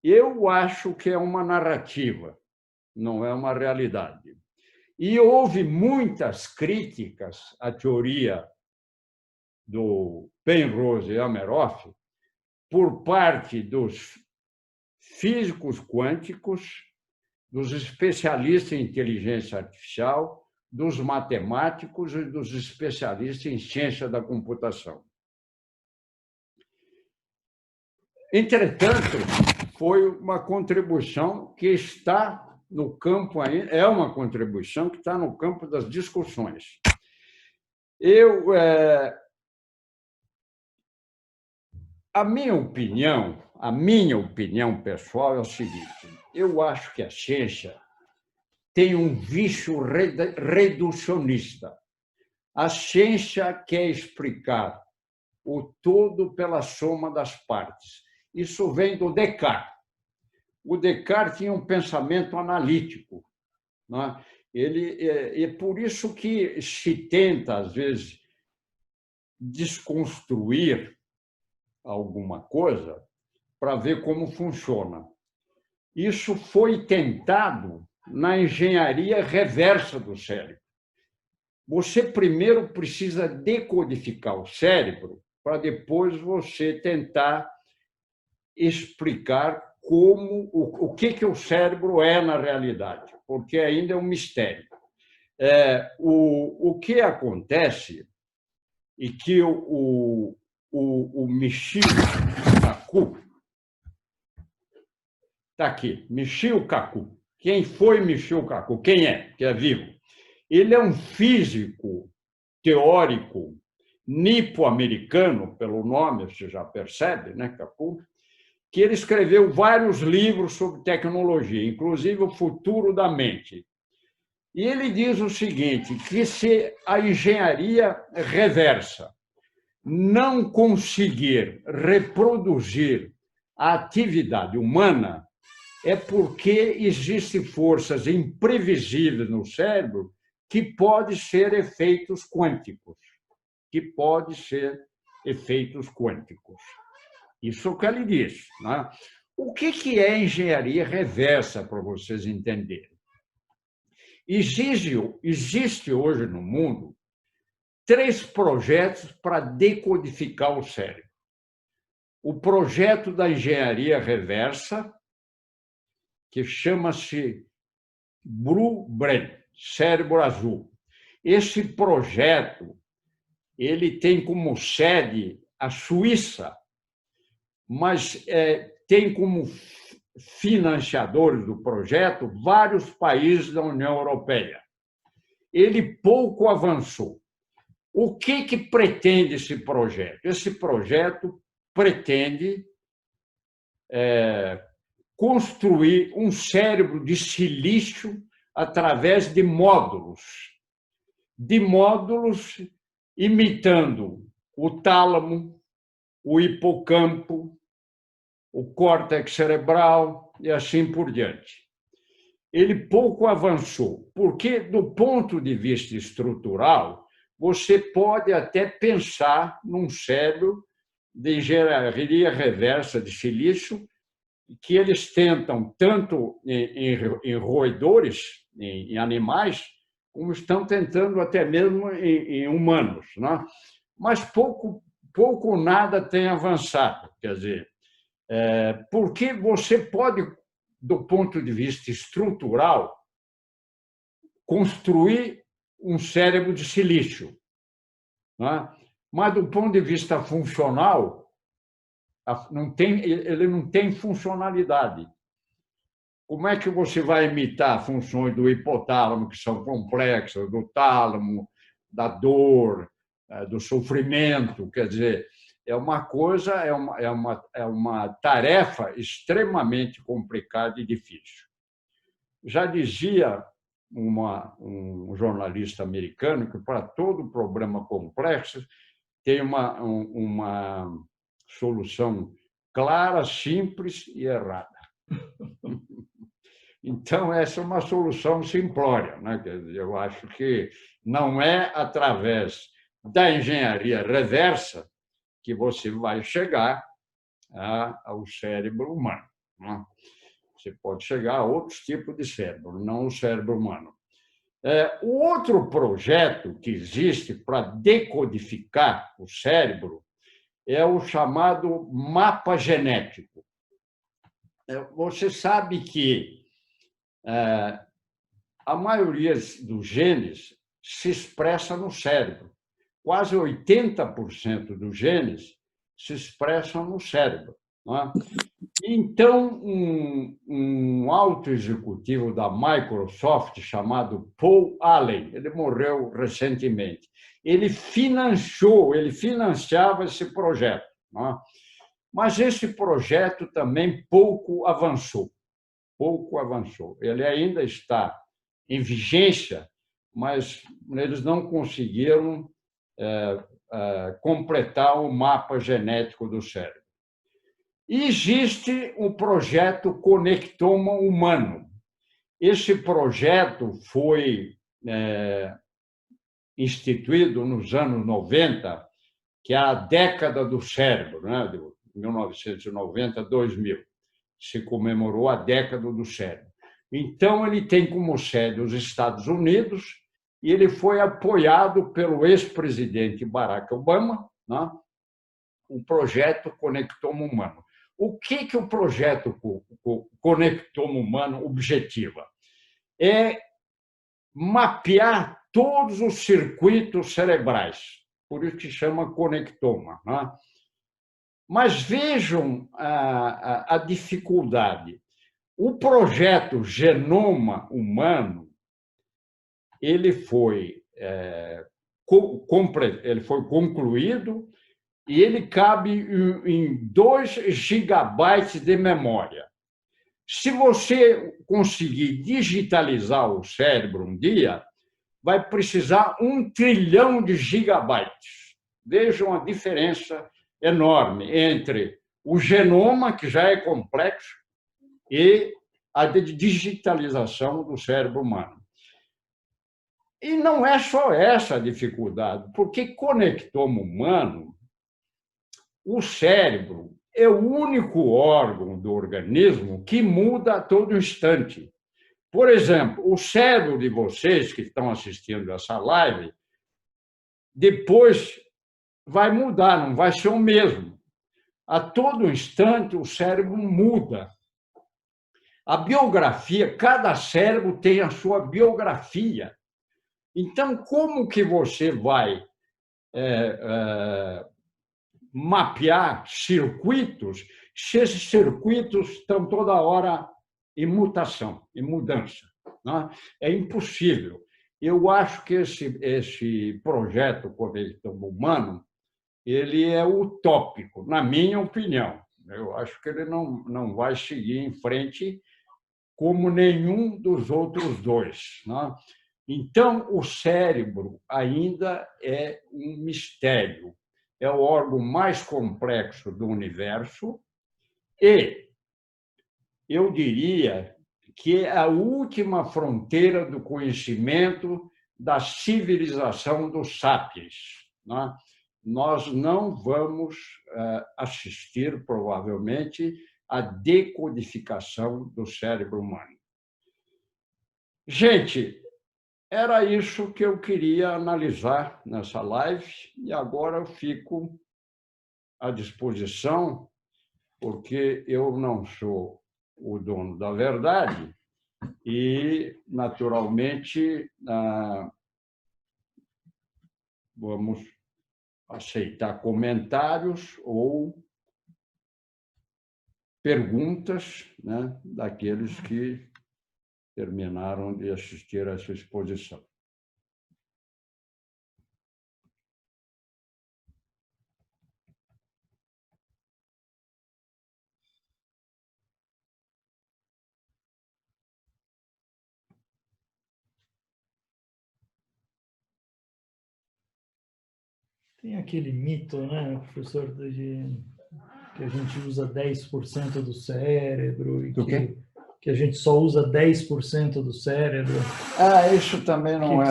Eu acho que é uma narrativa, não é uma realidade. E houve muitas críticas à teoria do Penrose e Hameroff por parte dos físicos quânticos, dos especialistas em inteligência artificial, dos matemáticos e dos especialistas em ciência da computação. Entretanto, foi uma contribuição que está no campo ainda, é uma contribuição que está no campo das discussões. A minha opinião pessoal é o seguinte: eu acho que a ciência tem um vício reducionista. A ciência quer explicar o todo pela soma das partes. Isso vem do Descartes. O Descartes tinha um pensamento analítico, né? É por isso que se tenta, às vezes, desconstruir alguma coisa para ver como funciona. Isso foi tentado na engenharia reversa do cérebro. Você primeiro precisa decodificar o cérebro para depois você tentar explicar o que o cérebro é na realidade, porque ainda é um mistério. O que acontece e que o Michio Kaku está aqui, Michio Kaku. Quem foi Michio Kaku? Quem é? Que é vivo. Ele é um físico teórico nipo-americano, pelo nome, você já percebe, né, Kaku? Que ele escreveu vários livros sobre tecnologia, inclusive O Futuro da Mente. E ele diz o seguinte, que se a engenharia reversa não conseguir reproduzir a atividade humana, é porque existem forças imprevisíveis no cérebro que podem ser efeitos quânticos. Isso é o que ele diz. Né? O que é engenharia reversa, para vocês entenderem? Existe hoje no mundo 3 projetos para decodificar o cérebro. O projeto da engenharia reversa, que chama-se Blue Brain, cérebro azul. Esse projeto ele tem como sede a Suíça, mas tem como financiadores do projeto vários países da União Europeia. Ele pouco avançou. O que pretende esse projeto? Esse projeto pretende construir um cérebro de silício através de módulos imitando o tálamo, o hipocampo, o córtex cerebral e assim por diante. Ele pouco avançou, porque, do ponto de vista estrutural, você pode até pensar num cérebro de engenharia reversa de silício, que eles tentam, tanto em roedores, em animais, como estão tentando até mesmo em humanos. Né? Mas pouco ou nada tem avançado. Quer dizer, porque você pode, do ponto de vista estrutural, construir um cérebro de silício. Né? Mas, do ponto de vista funcional, ele não tem funcionalidade. Como é que você vai imitar funções do hipotálamo, que são complexas, do tálamo, da dor, do sofrimento? Quer dizer, é uma tarefa extremamente complicada e difícil. Já dizia um jornalista americano que, para todo problema complexo, tem uma solução clara, simples e errada. Então, essa é uma solução simplória. Né? Quer dizer, eu acho que não é através da engenharia reversa que você vai chegar ao cérebro humano. Né? Você pode chegar a outros tipos de cérebro, não o cérebro humano. O outro projeto que existe para decodificar o cérebro é o chamado mapa genético. Você sabe que a maioria dos genes se expressa no cérebro. Quase 80% dos genes se expressam no cérebro. Né? Então, um alto executivo da Microsoft, chamado Paul Allen, ele morreu recentemente, ele financiava esse projeto. Né? Mas esse projeto também pouco avançou. Ele ainda está em vigência, mas eles não conseguiram completar o mapa genético do cérebro. E existe o projeto Conectoma Humano. Esse projeto foi instituído nos anos 90, que é a década do cérebro, né? De 1990 a 2000. Se comemorou a década do cérebro. Então, ele tem como sede os Estados Unidos e ele foi apoiado pelo ex-presidente Barack Obama, né? O projeto Conectoma Humano. O que o projeto Conectoma Humano objetiva? É mapear todos os circuitos cerebrais, por isso que chama conectoma. Né? Mas vejam a dificuldade. O projeto Genoma Humano ele foi concluído e ele cabe em 2 gigabytes de memória. Se você conseguir digitalizar o cérebro um dia, vai precisar 1 trilhão de gigabytes. Vejam a diferença enorme entre o genoma, que já é complexo, e a digitalização do cérebro humano. E não é só essa a dificuldade, porque conectoma humano, o cérebro é o único órgão do organismo que muda a todo instante. Por exemplo, o cérebro de vocês que estão assistindo essa live, depois vai mudar, não vai ser o mesmo. A todo instante, o cérebro muda. A biografia, cada cérebro tem a sua biografia. Então, como que você vai mapear circuitos se esses circuitos estão toda hora em mutação, em mudança? Né? É impossível. Eu acho que esse projeto Conectoma Humano ele é utópico, na minha opinião. Eu acho que ele não vai seguir em frente como nenhum dos outros dois. Né? Então, o cérebro ainda é um mistério. É o órgão mais complexo do universo e, eu diria, que é a última fronteira do conhecimento da civilização dos sapiens. Né? Nós não vamos assistir, provavelmente, à decodificação do cérebro humano. Gente, era isso que eu queria analisar nessa live e agora eu fico à disposição, porque eu não sou o dono da verdade e, naturalmente, vamos aceitar comentários ou perguntas, né, daqueles que terminaram de assistir a essa exposição.
Tem aquele mito, né, professor, que a gente usa 10% do cérebro e que a gente só usa 10% do cérebro.
Isso também não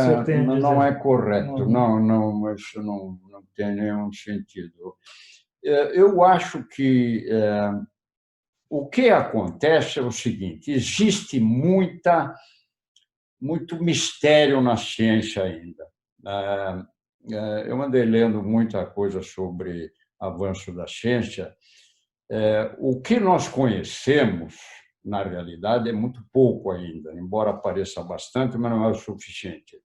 é correto. Não, isso não tem nenhum sentido. Eu acho que o que acontece é o seguinte: existe muito mistério na ciência ainda. Eu andei lendo muita coisa sobre avanço da ciência. O que nós conhecemos, na realidade, é muito pouco ainda, embora pareça bastante, mas não é o suficiente.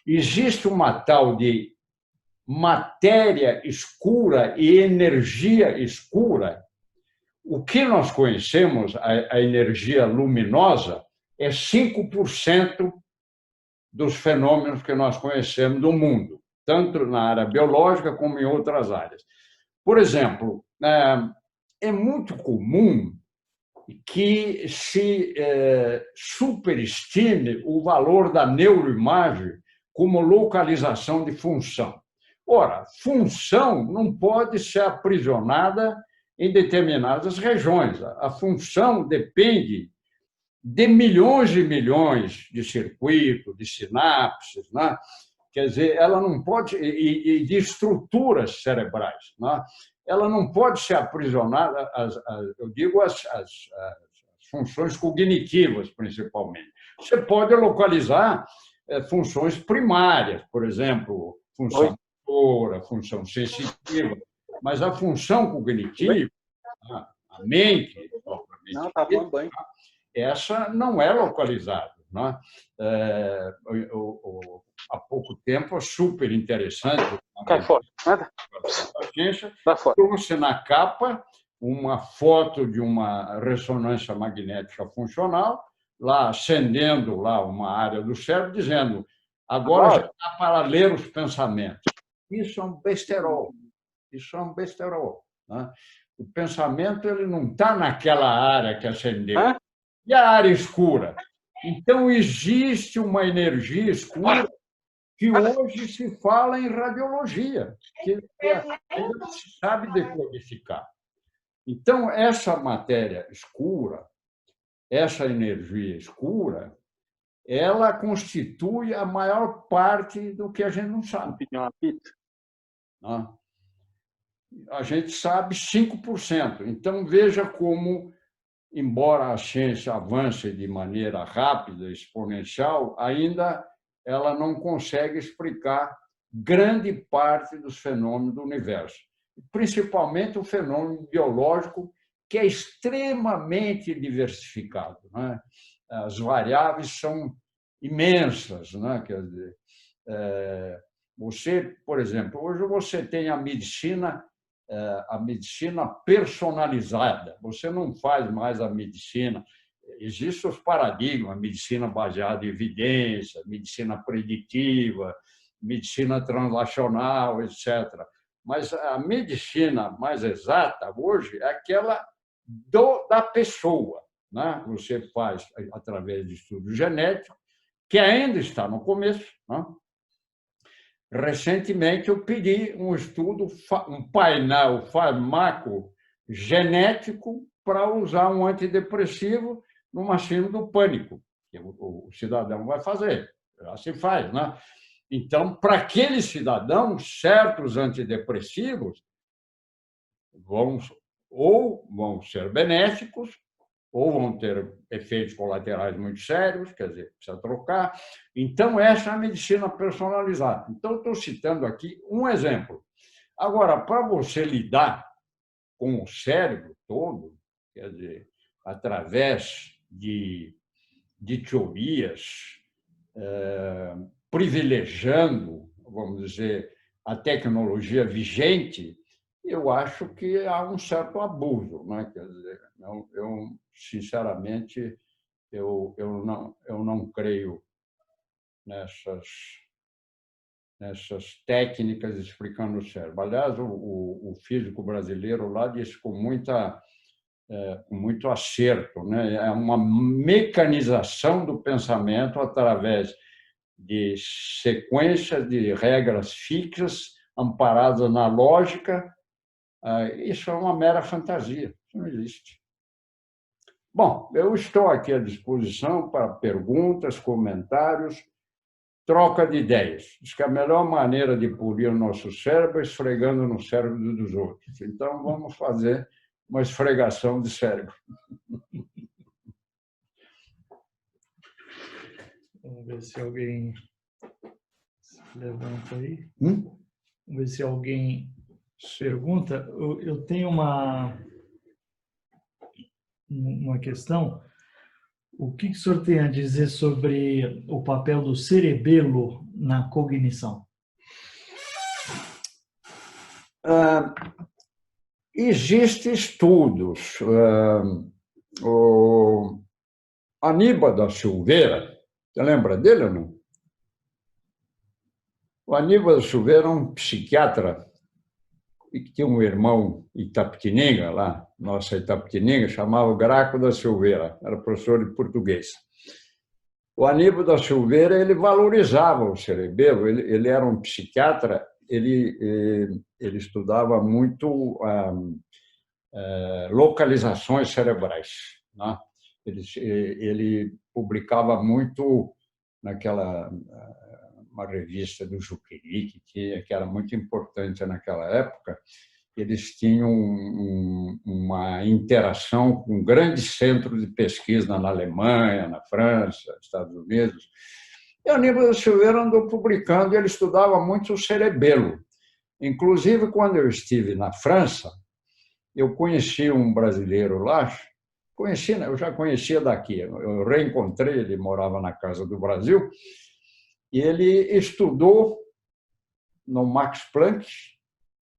Existe uma tal de matéria escura e energia escura. O que nós conhecemos, a energia luminosa, é 5% dos fenômenos que nós conhecemos do mundo, tanto na área biológica como em outras áreas. Por exemplo, é muito comum que se superestime o valor da neuroimagem como localização de função. Ora, função não pode ser aprisionada em determinadas regiões. A função depende de milhões e milhões de circuitos, de sinapses, né? Quer dizer, ela não pode, e de estruturas cerebrais, né? Ela não pode ser aprisionada, eu digo as funções cognitivas, principalmente. Você pode localizar funções primárias, por exemplo, função motora, função sensitiva, mas a função cognitiva, a mente, propriamente, essa não é localizada. Né? Há pouco tempo, é super interessante, a ciência trouxe na capa uma foto de uma ressonância magnética funcional, lá acendendo lá uma área do cérebro, dizendo agora já dá para ler os pensamentos. Isso é um besterol. Isso é um besterol. Né? O pensamento ele não está naquela área que acendeu. E a área escura? Então, existe uma energia escura que hoje se fala em radiologia, que ainda não se sabe decodificar. Então, essa matéria escura, essa energia escura, ela constitui a maior parte do que a gente não sabe. A gente sabe 5%. Então, veja como, embora a ciência avance de maneira rápida, exponencial, ainda ela não consegue explicar grande parte dos fenômenos do universo, principalmente o fenômeno biológico, que é extremamente diversificado, né? As variáveis são imensas, né? Quer dizer, você, por exemplo, hoje você tem a medicina personalizada. Você não faz mais a medicina. Existem os paradigmas, medicina baseada em evidência, medicina preditiva, medicina translacional, etc. Mas a medicina mais exata hoje é aquela da pessoa, né? Você faz através de estudo genético, que ainda está no começo, né? Recentemente, eu pedi um estudo, um painel farmacogenético para usar um antidepressivo numa síndrome do pânico, que o cidadão vai fazer, já se faz, né? Então, para aquele cidadão, certos antidepressivos vão ser benéficos, ou vão ter efeitos colaterais muito sérios, quer dizer, precisa trocar. Então, essa é a medicina personalizada. Então, estou citando aqui um exemplo. Agora, para você lidar com o cérebro todo, quer dizer, através de teorias, privilegiando, vamos dizer, a tecnologia vigente, eu acho que há um certo abuso, né? Quer dizer, eu sinceramente eu não creio nessas técnicas explicando o cérebro. Aliás, o físico brasileiro lá disse com muito acerto, né? É uma mecanização do pensamento através de sequências de regras fixas amparadas na lógica. Isso é uma mera fantasia, isso não existe. Bom, eu estou aqui à disposição para perguntas, comentários, troca de ideias. Diz que a melhor maneira de polir o nosso cérebro é esfregando no cérebro dos outros. Então, vamos fazer uma esfregação de cérebro.
Vamos ver se alguém se levanta aí. Vamos ver se alguém pergunta. Eu tenho uma questão. O que o senhor tem a dizer sobre o papel do cerebelo na cognição?
Existem estudos. O Aníbal da Silveira, você lembra dele ou não? O Aníbal da Silveira é um psiquiatra e que tinha um irmão Itapetininga, lá, nossa Itapetininga, chamava Graco da Silveira, era professor de português. O Aníbal da Silveira, ele valorizava o cerebelo, ele era um psiquiatra, ele estudava muito localizações cerebrais, né? Ele publicava muito naquela uma revista do Juqueri, que era muito importante naquela época. Eles tinham uma interação com grandes centros de pesquisa na Alemanha, na França, nos Estados Unidos. E o Aníbal da Silveira andou publicando, e ele estudava muito o cerebelo. Inclusive, quando eu estive na França, eu conheci um brasileiro lá, eu já conhecia daqui, eu reencontrei, ele morava na Casa do Brasil, e ele estudou no Max Planck,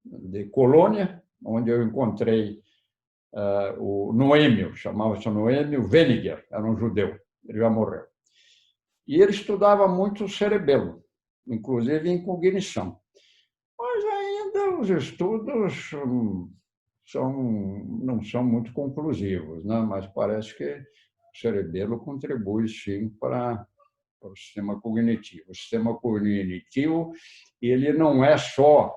de Colônia, onde eu encontrei o Noêmio, chamava-se Noêmio Weniger, era um judeu, ele já morreu. E ele estudava muito o cerebelo, inclusive em cognição. Mas ainda os estudos não são muito conclusivos, né? Mas parece que O cerebelo contribui, sim, para o sistema cognitivo. O sistema cognitivo ele não é só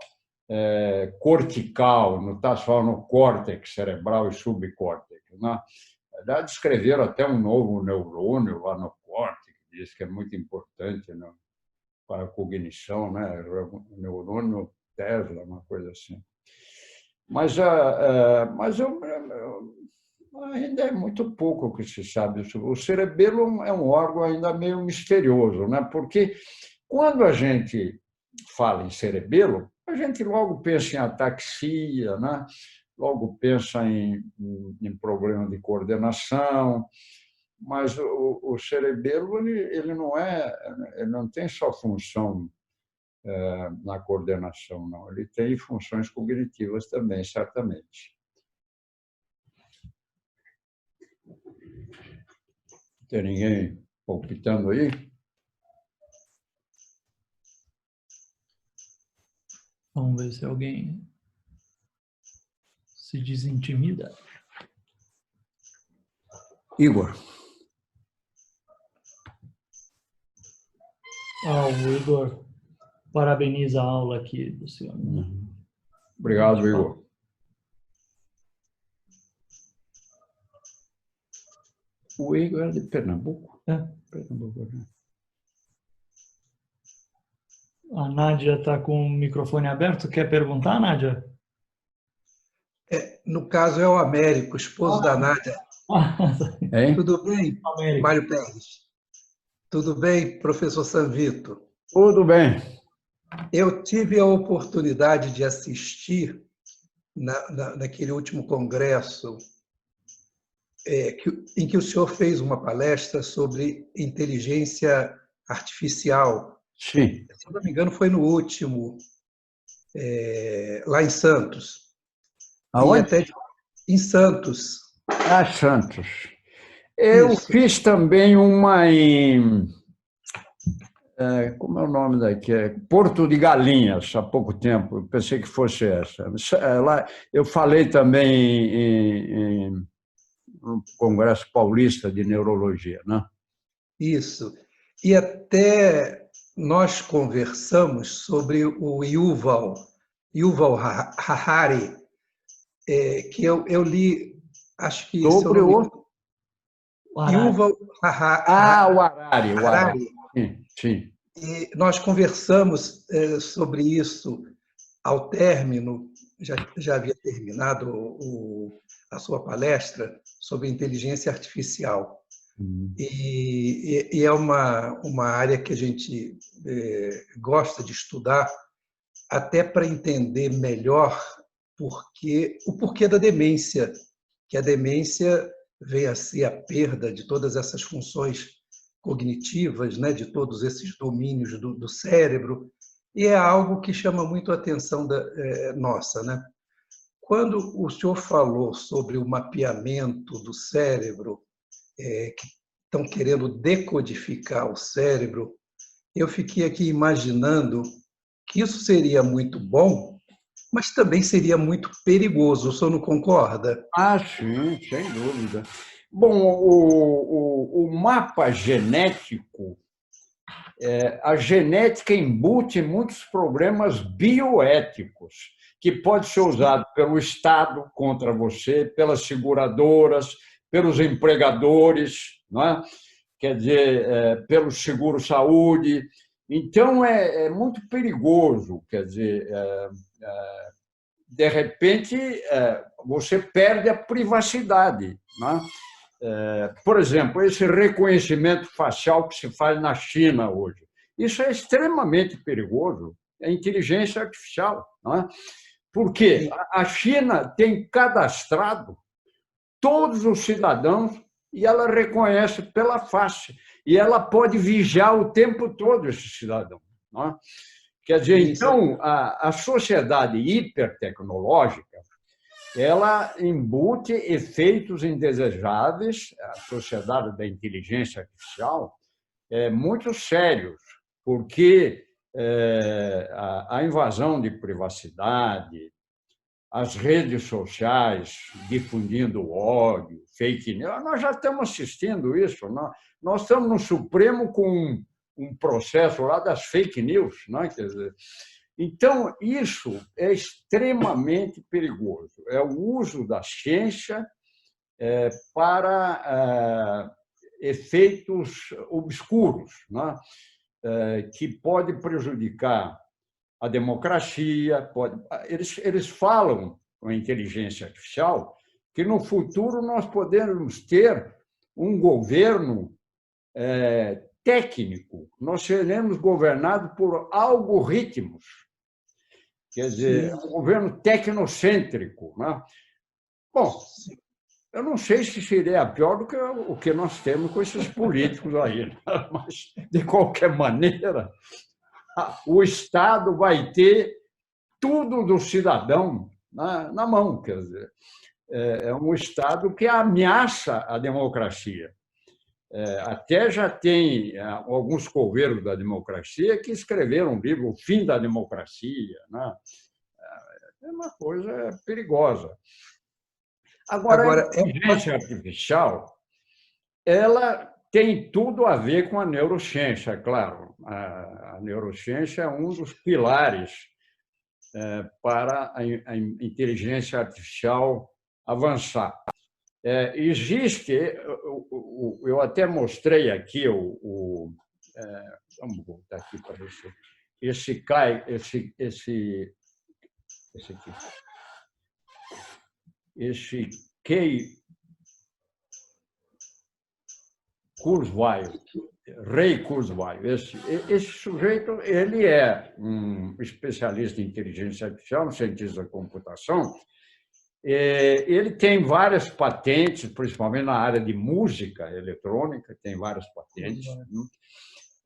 cortical, não está só no córtex cerebral e subcórtex. Né? Já descreveram até um novo neurônio lá no córtex, que diz que é muito importante, né, para a cognição, né? O neurônio Tesla, uma coisa assim. Mas ainda é muito pouco o que se sabe. O cerebelo é um órgão ainda meio misterioso, né? Porque quando a gente fala em cerebelo, a gente logo pensa em ataxia, né? Logo pensa em problema de coordenação, mas o cerebelo ele não tem só função na coordenação, não. Ele tem funções cognitivas também, certamente. Tem ninguém palpitando aí?
Vamos ver se alguém se desintimida.
Igor.
O Igor parabeniza a aula aqui do senhor.
Obrigado, Igor. O Igor é de Pernambuco? Pernambuco, né?
A Nádia está com o microfone aberto. Quer perguntar, Nádia?
No caso, é o Américo, esposo da Nádia. Tudo bem,
Américo.
Mário Pérez? Tudo bem, professor Sanvito?
Tudo bem.
Eu tive a oportunidade de assistir naquele último congresso em que o senhor fez uma palestra sobre inteligência artificial.
Sim.
Se não me engano, foi no último, lá em Santos.
Aonde?
E até em Santos.
Ah, Santos. Eu
Isso.
fiz também uma em... como é o nome daqui? Porto de Galinhas, há pouco tempo. Eu pensei que fosse essa. Lá, eu falei também no Congresso Paulista de Neurologia, né?
Isso. E até nós conversamos sobre o Yuval Harari, que eu li, acho que...
Sobre o...
Yuval
o Harari.
Harari.
Sim.
E nós conversamos sobre isso ao término, já havia terminado a sua palestra sobre inteligência artificial. E é uma área que a gente gosta de estudar, até para entender melhor o porquê da demência, que a demência vem a ser a perda de todas essas funções cognitivas, né, de todos esses domínios do cérebro, e é algo que chama muito a atenção nossa, né? Quando o senhor falou sobre o mapeamento do cérebro, que estão querendo decodificar o cérebro, eu fiquei aqui imaginando que isso seria muito bom, mas também seria muito perigoso. O senhor não concorda?
Ah, sim, sem dúvida. Bom, o mapa genético, a genética embute muitos problemas bioéticos, que pode ser usado pelo Estado contra você, pelas seguradoras, pelos empregadores, não é? Quer dizer, pelo seguro-saúde. Então, é muito perigoso, quer dizer, de repente, você perde a privacidade, não é? Por exemplo, esse reconhecimento facial que se faz na China hoje, isso é extremamente perigoso, é inteligência artificial, não é? Porque a China tem cadastrado todos os cidadãos e ela reconhece pela face, e ela pode vigiar o tempo todo esse cidadão, não é? Quer dizer, então, a sociedade hipertecnológica, ela embute efeitos indesejáveis, a sociedade da inteligência artificial, muito sérios, porque a invasão de privacidade, as redes sociais difundindo ódio, fake news. Nós já estamos assistindo isso. Nós estamos no Supremo com um processo lá das fake news. Não é? Quer dizer, então, isso é extremamente perigoso. É o uso da ciência para efeitos obscuros, né? Que pode prejudicar a democracia. Eles falam, com a inteligência artificial, que no futuro nós podemos ter um governo técnico, nós seremos governados por algoritmos, quer dizer, um governo tecnocêntrico, né? Bom, eu não sei se seria pior do que o que nós temos com esses políticos aí, né? Mas, de qualquer maneira, o Estado vai ter tudo do cidadão na mão, quer dizer, é um Estado que ameaça a democracia. Até já tem alguns coveiros da democracia que escreveram um livro, O Fim da Democracia, né? É uma coisa perigosa. Agora, a inteligência artificial, ela tem tudo a ver com a neurociência, claro. A neurociência é um dos pilares para a inteligência artificial avançar. Existe, eu até mostrei aqui vamos voltar aqui para esse Kay Kurzweil, Ray Kurzweil. Esse sujeito, ele é um especialista em inteligência artificial, um cientista da computação. Ele tem várias patentes, principalmente na área de música eletrônica, tem várias patentes.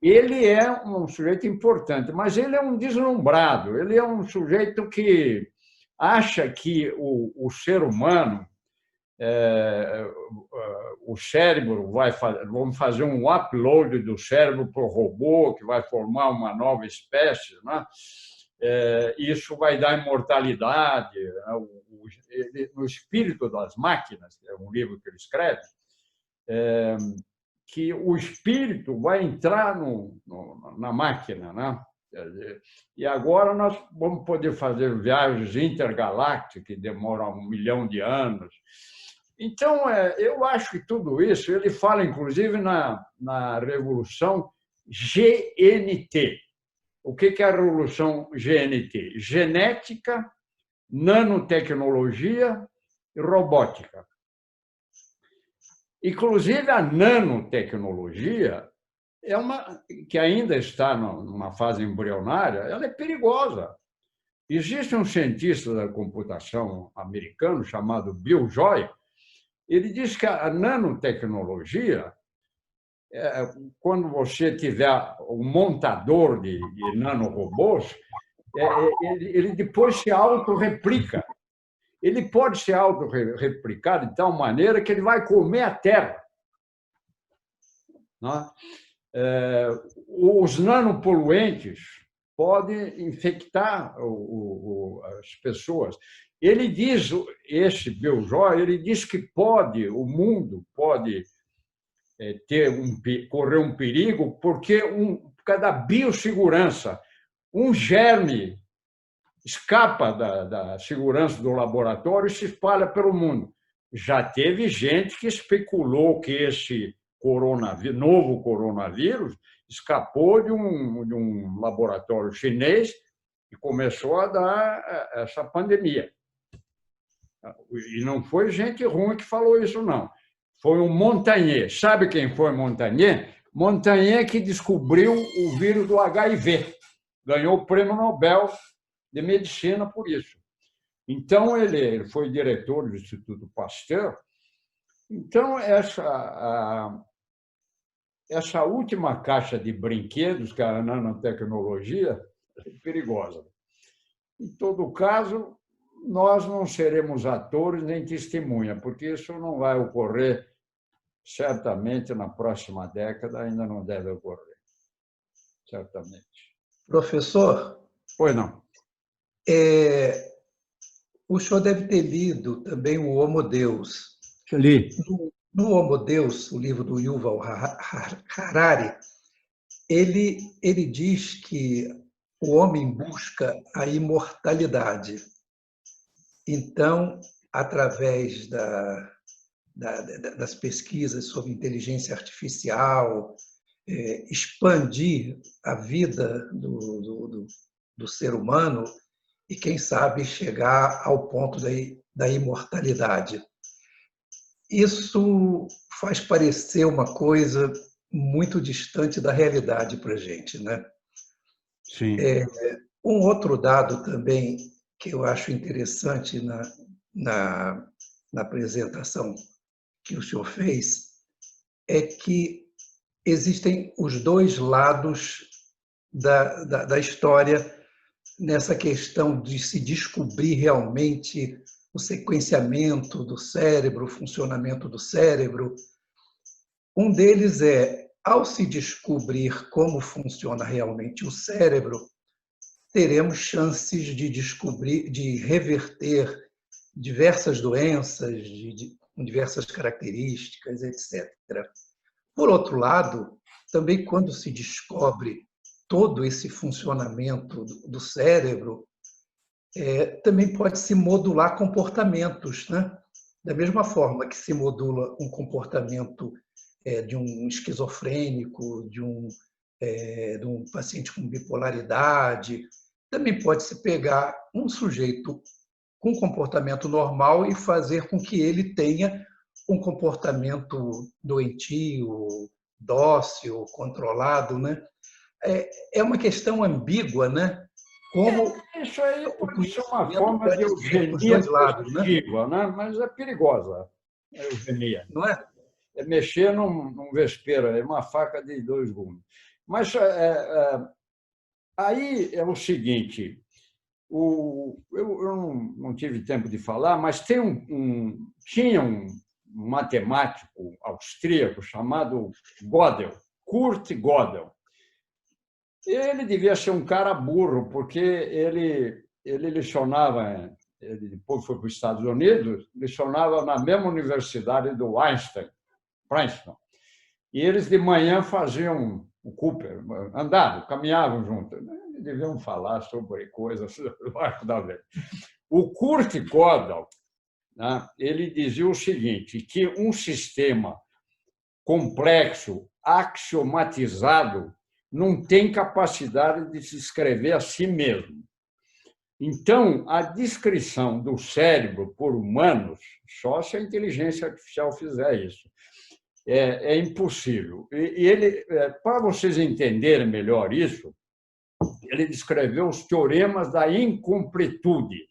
Ele é um sujeito importante, mas ele é um deslumbrado, ele é um sujeito que acha que o ser humano, o cérebro, vamos fazer um upload do cérebro para o robô, que vai formar uma nova espécie, né? Isso vai dar imortalidade. No Espírito das Máquinas, é um livro que ele escreve, que o espírito vai entrar na máquina, né? E agora nós vamos poder fazer viagens intergalácticas que demoram 1 milhão de anos. Então, eu acho que tudo isso, ele fala, inclusive, na Revolução GNT. O que é a Revolução GNT? Genética, nanotecnologia e robótica. Inclusive, a nanotecnologia que ainda está numa fase embrionária, ela é perigosa. Existe um cientista da computação americano chamado Bill Joy. Ele diz que a nanotecnologia, quando você tiver um montador de nanorobôs, ele depois se autorreplica. Ele pode se autorreplicar de tal maneira que ele vai comer a Terra. Os nanopoluentes podem infectar as pessoas. Ele diz, esse Bill Joy, ele diz que o mundo pode correr um perigo porque por causa da biossegurança. Um germe escapa da segurança do laboratório e se espalha pelo mundo. Já teve gente que especulou que esse novo coronavírus escapou de um laboratório chinês e começou a dar essa pandemia. E não foi gente ruim que falou isso, não. Foi um Montagnier. Sabe quem foi Montagnier? Montagnier que descobriu o vírus do HIV. Ganhou o Prêmio Nobel de Medicina por isso. Então, ele foi diretor do Instituto Pasteur. Então, essa última caixa de brinquedos, que é a nanotecnologia, é perigosa. Em todo caso, nós não seremos atores nem testemunha, porque isso não vai ocorrer certamente na próxima década, ainda não deve ocorrer, certamente.
Professor?
Pois não.
O senhor deve ter lido também o Homo Deus.
Ali.
No Homo Deus, o livro do Yuval Harari, ele diz que o homem busca a imortalidade. Então, através das pesquisas sobre inteligência artificial, expandir a vida do ser humano e, quem sabe, chegar ao ponto da imortalidade. Isso faz parecer uma coisa muito distante da realidade para a gente, né?
Sim.
Um outro dado também que eu acho interessante na apresentação que o senhor fez é que existem os dois lados da história nessa questão de se descobrir realmente o sequenciamento do cérebro, o funcionamento do cérebro. Um deles é, ao se descobrir como funciona realmente o cérebro, teremos chances de descobrir, de reverter diversas doenças, com diversas características, etc. Por outro lado, também quando se descobre todo esse funcionamento do cérebro, também pode se modular comportamentos, né? Da mesma forma que se modula um comportamento de um esquizofrênico, de um paciente com bipolaridade, também pode se pegar um sujeito com comportamento normal e fazer com que ele tenha um comportamento doentio, dócil, controlado, né? É uma questão ambígua, né? Como
Isso aí
o
pode ser uma
conhecimento
forma de
pode ser dos
eugenia
dois lados, né?
positiva, né? Mas é perigosa a eugenia.
Não é?
É mexer num vespeiro, é uma faca de dois gumes. Mas aí é o seguinte, eu não tive tempo de falar, mas tinha um matemático austríaco chamado Gödel, Kurt Gödel. Ele devia ser um cara burro, porque ele lecionava, ele depois foi para os Estados Unidos, lecionava na mesma universidade do Einstein, Princeton. E eles de manhã faziam o Cooper, andavam, caminhavam juntos. Deviam falar sobre coisas do arco da velha. O Kurt Gödel, né, ele dizia o seguinte, que um sistema complexo, axiomatizado, não tem capacidade de se descrever a si mesmo. Então, a descrição do cérebro por humanos, só se a inteligência artificial fizer isso, é impossível. E ele, para vocês entenderem melhor isso, ele descreveu os teoremas da incompletude.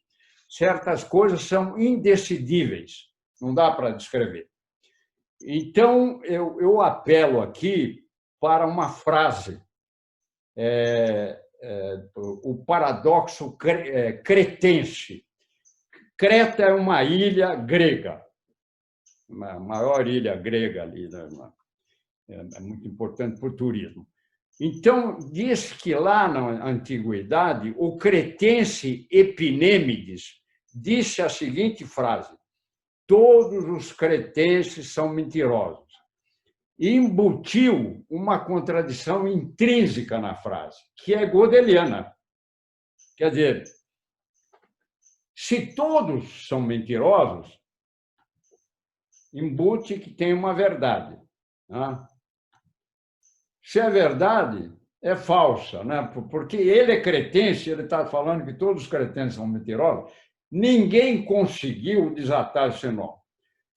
Certas coisas são indecidíveis, não dá para descrever. Então, eu apelo aqui para uma frase, o paradoxo cretense. Creta é uma ilha grega, a maior ilha grega ali, né? É muito importante para o turismo. Então, diz que lá na antiguidade, o cretense Epinêmides disse a seguinte frase: todos os cretenses são mentirosos. E embutiu uma contradição intrínseca na frase, que é godeliana. Quer dizer, se todos são mentirosos, embute que tem uma verdade. Né? Se é verdade, é falsa, né? Porque ele é cretense, ele está falando que todos os cretenses são mentirosos. Ninguém conseguiu desatar esse nó.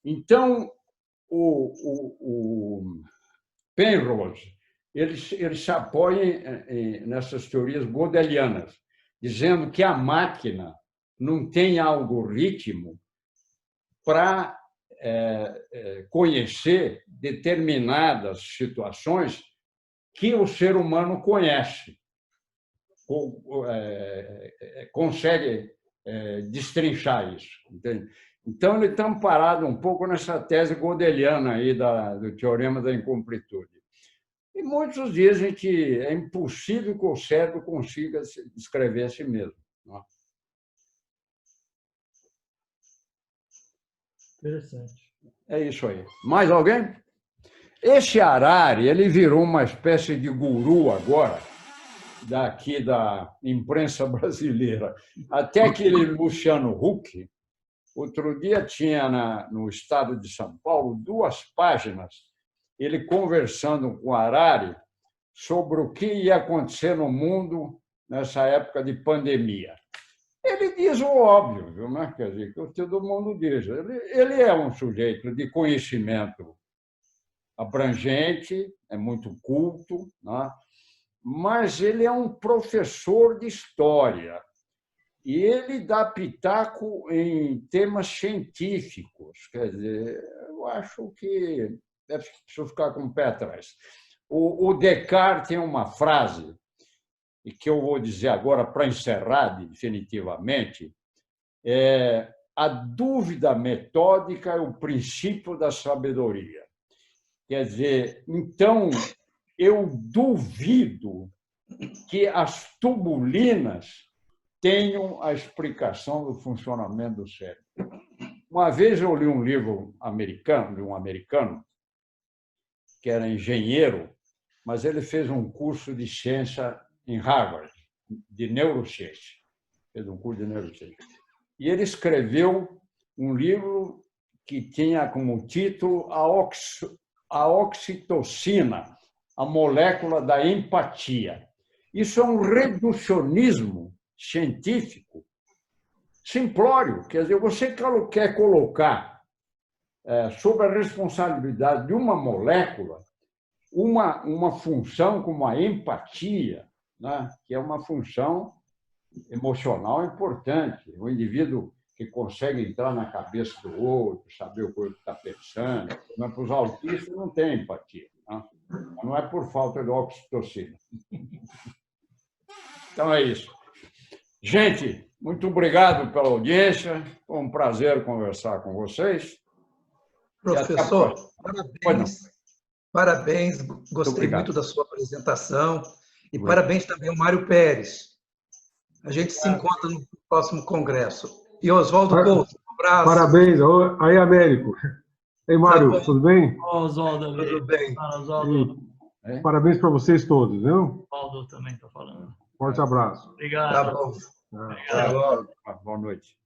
Então, o Penrose ele se apoia nessas teorias godelianas, dizendo que a máquina não tem algoritmo para conhecer determinadas situações que o ser humano conhece, consegue destrinchar isso. Entende? Então, ele está amparado um pouco nessa tese godeliana aí do teorema da incompletude. E muitos dizem que é impossível que o cérebro consiga descrever a si mesmo.
Interessante.
É isso aí. Mais alguém? Esse Harari, ele virou uma espécie de guru agora, daqui da imprensa brasileira. Até aquele Luciano Huck, outro dia tinha no estado de São Paulo 2 páginas, ele conversando com Harari sobre o que ia acontecer no mundo nessa época de pandemia. Ele diz o óbvio, viu, né? Quer dizer, que todo mundo diz. Ele é um sujeito de conhecimento abrangente, é muito culto, né? Mas ele é um professor de história e ele dá pitaco em temas científicos. Quer dizer, eu acho que preciso ficar com o pé atrás. O Descartes tem uma frase, e que eu vou dizer agora para encerrar definitivamente, a dúvida metódica é o princípio da sabedoria. Quer dizer, então, eu duvido que as tubulinas tenham a explicação do funcionamento do cérebro. Uma vez eu li um livro americano, de um americano, que era engenheiro, mas ele fez um curso de ciência em Harvard, de neurociência. Fez um curso de neurociência. E ele escreveu um livro que tinha como título A Oxitocina, a molécula da empatia. Isso é um reducionismo científico simplório. Quer dizer, você quer colocar sob a responsabilidade de uma molécula uma função como a empatia, né? Que é uma função emocional importante. O indivíduo que consegue entrar na cabeça do outro, saber o que o outro está pensando. Mas para os autistas não tem empatia. Né? Não é por falta de oxitocina. Então é isso. Gente, muito obrigado pela audiência. Foi um prazer conversar com vocês.
Professor, parabéns. Gostei muito da sua apresentação. E parabéns também ao Mário Pérez. A gente se encontra no próximo congresso. E Oswaldo Couto, um abraço.
Parabéns. Aí, Américo. Ei, Mário, tudo bem?
Oswaldo,
tudo bem.
Oswaldo.
Parabéns para vocês todos, viu?
Oswaldo também está falando.
Forte abraço.
Obrigado.
Tá bom.
Obrigado.
Boa noite.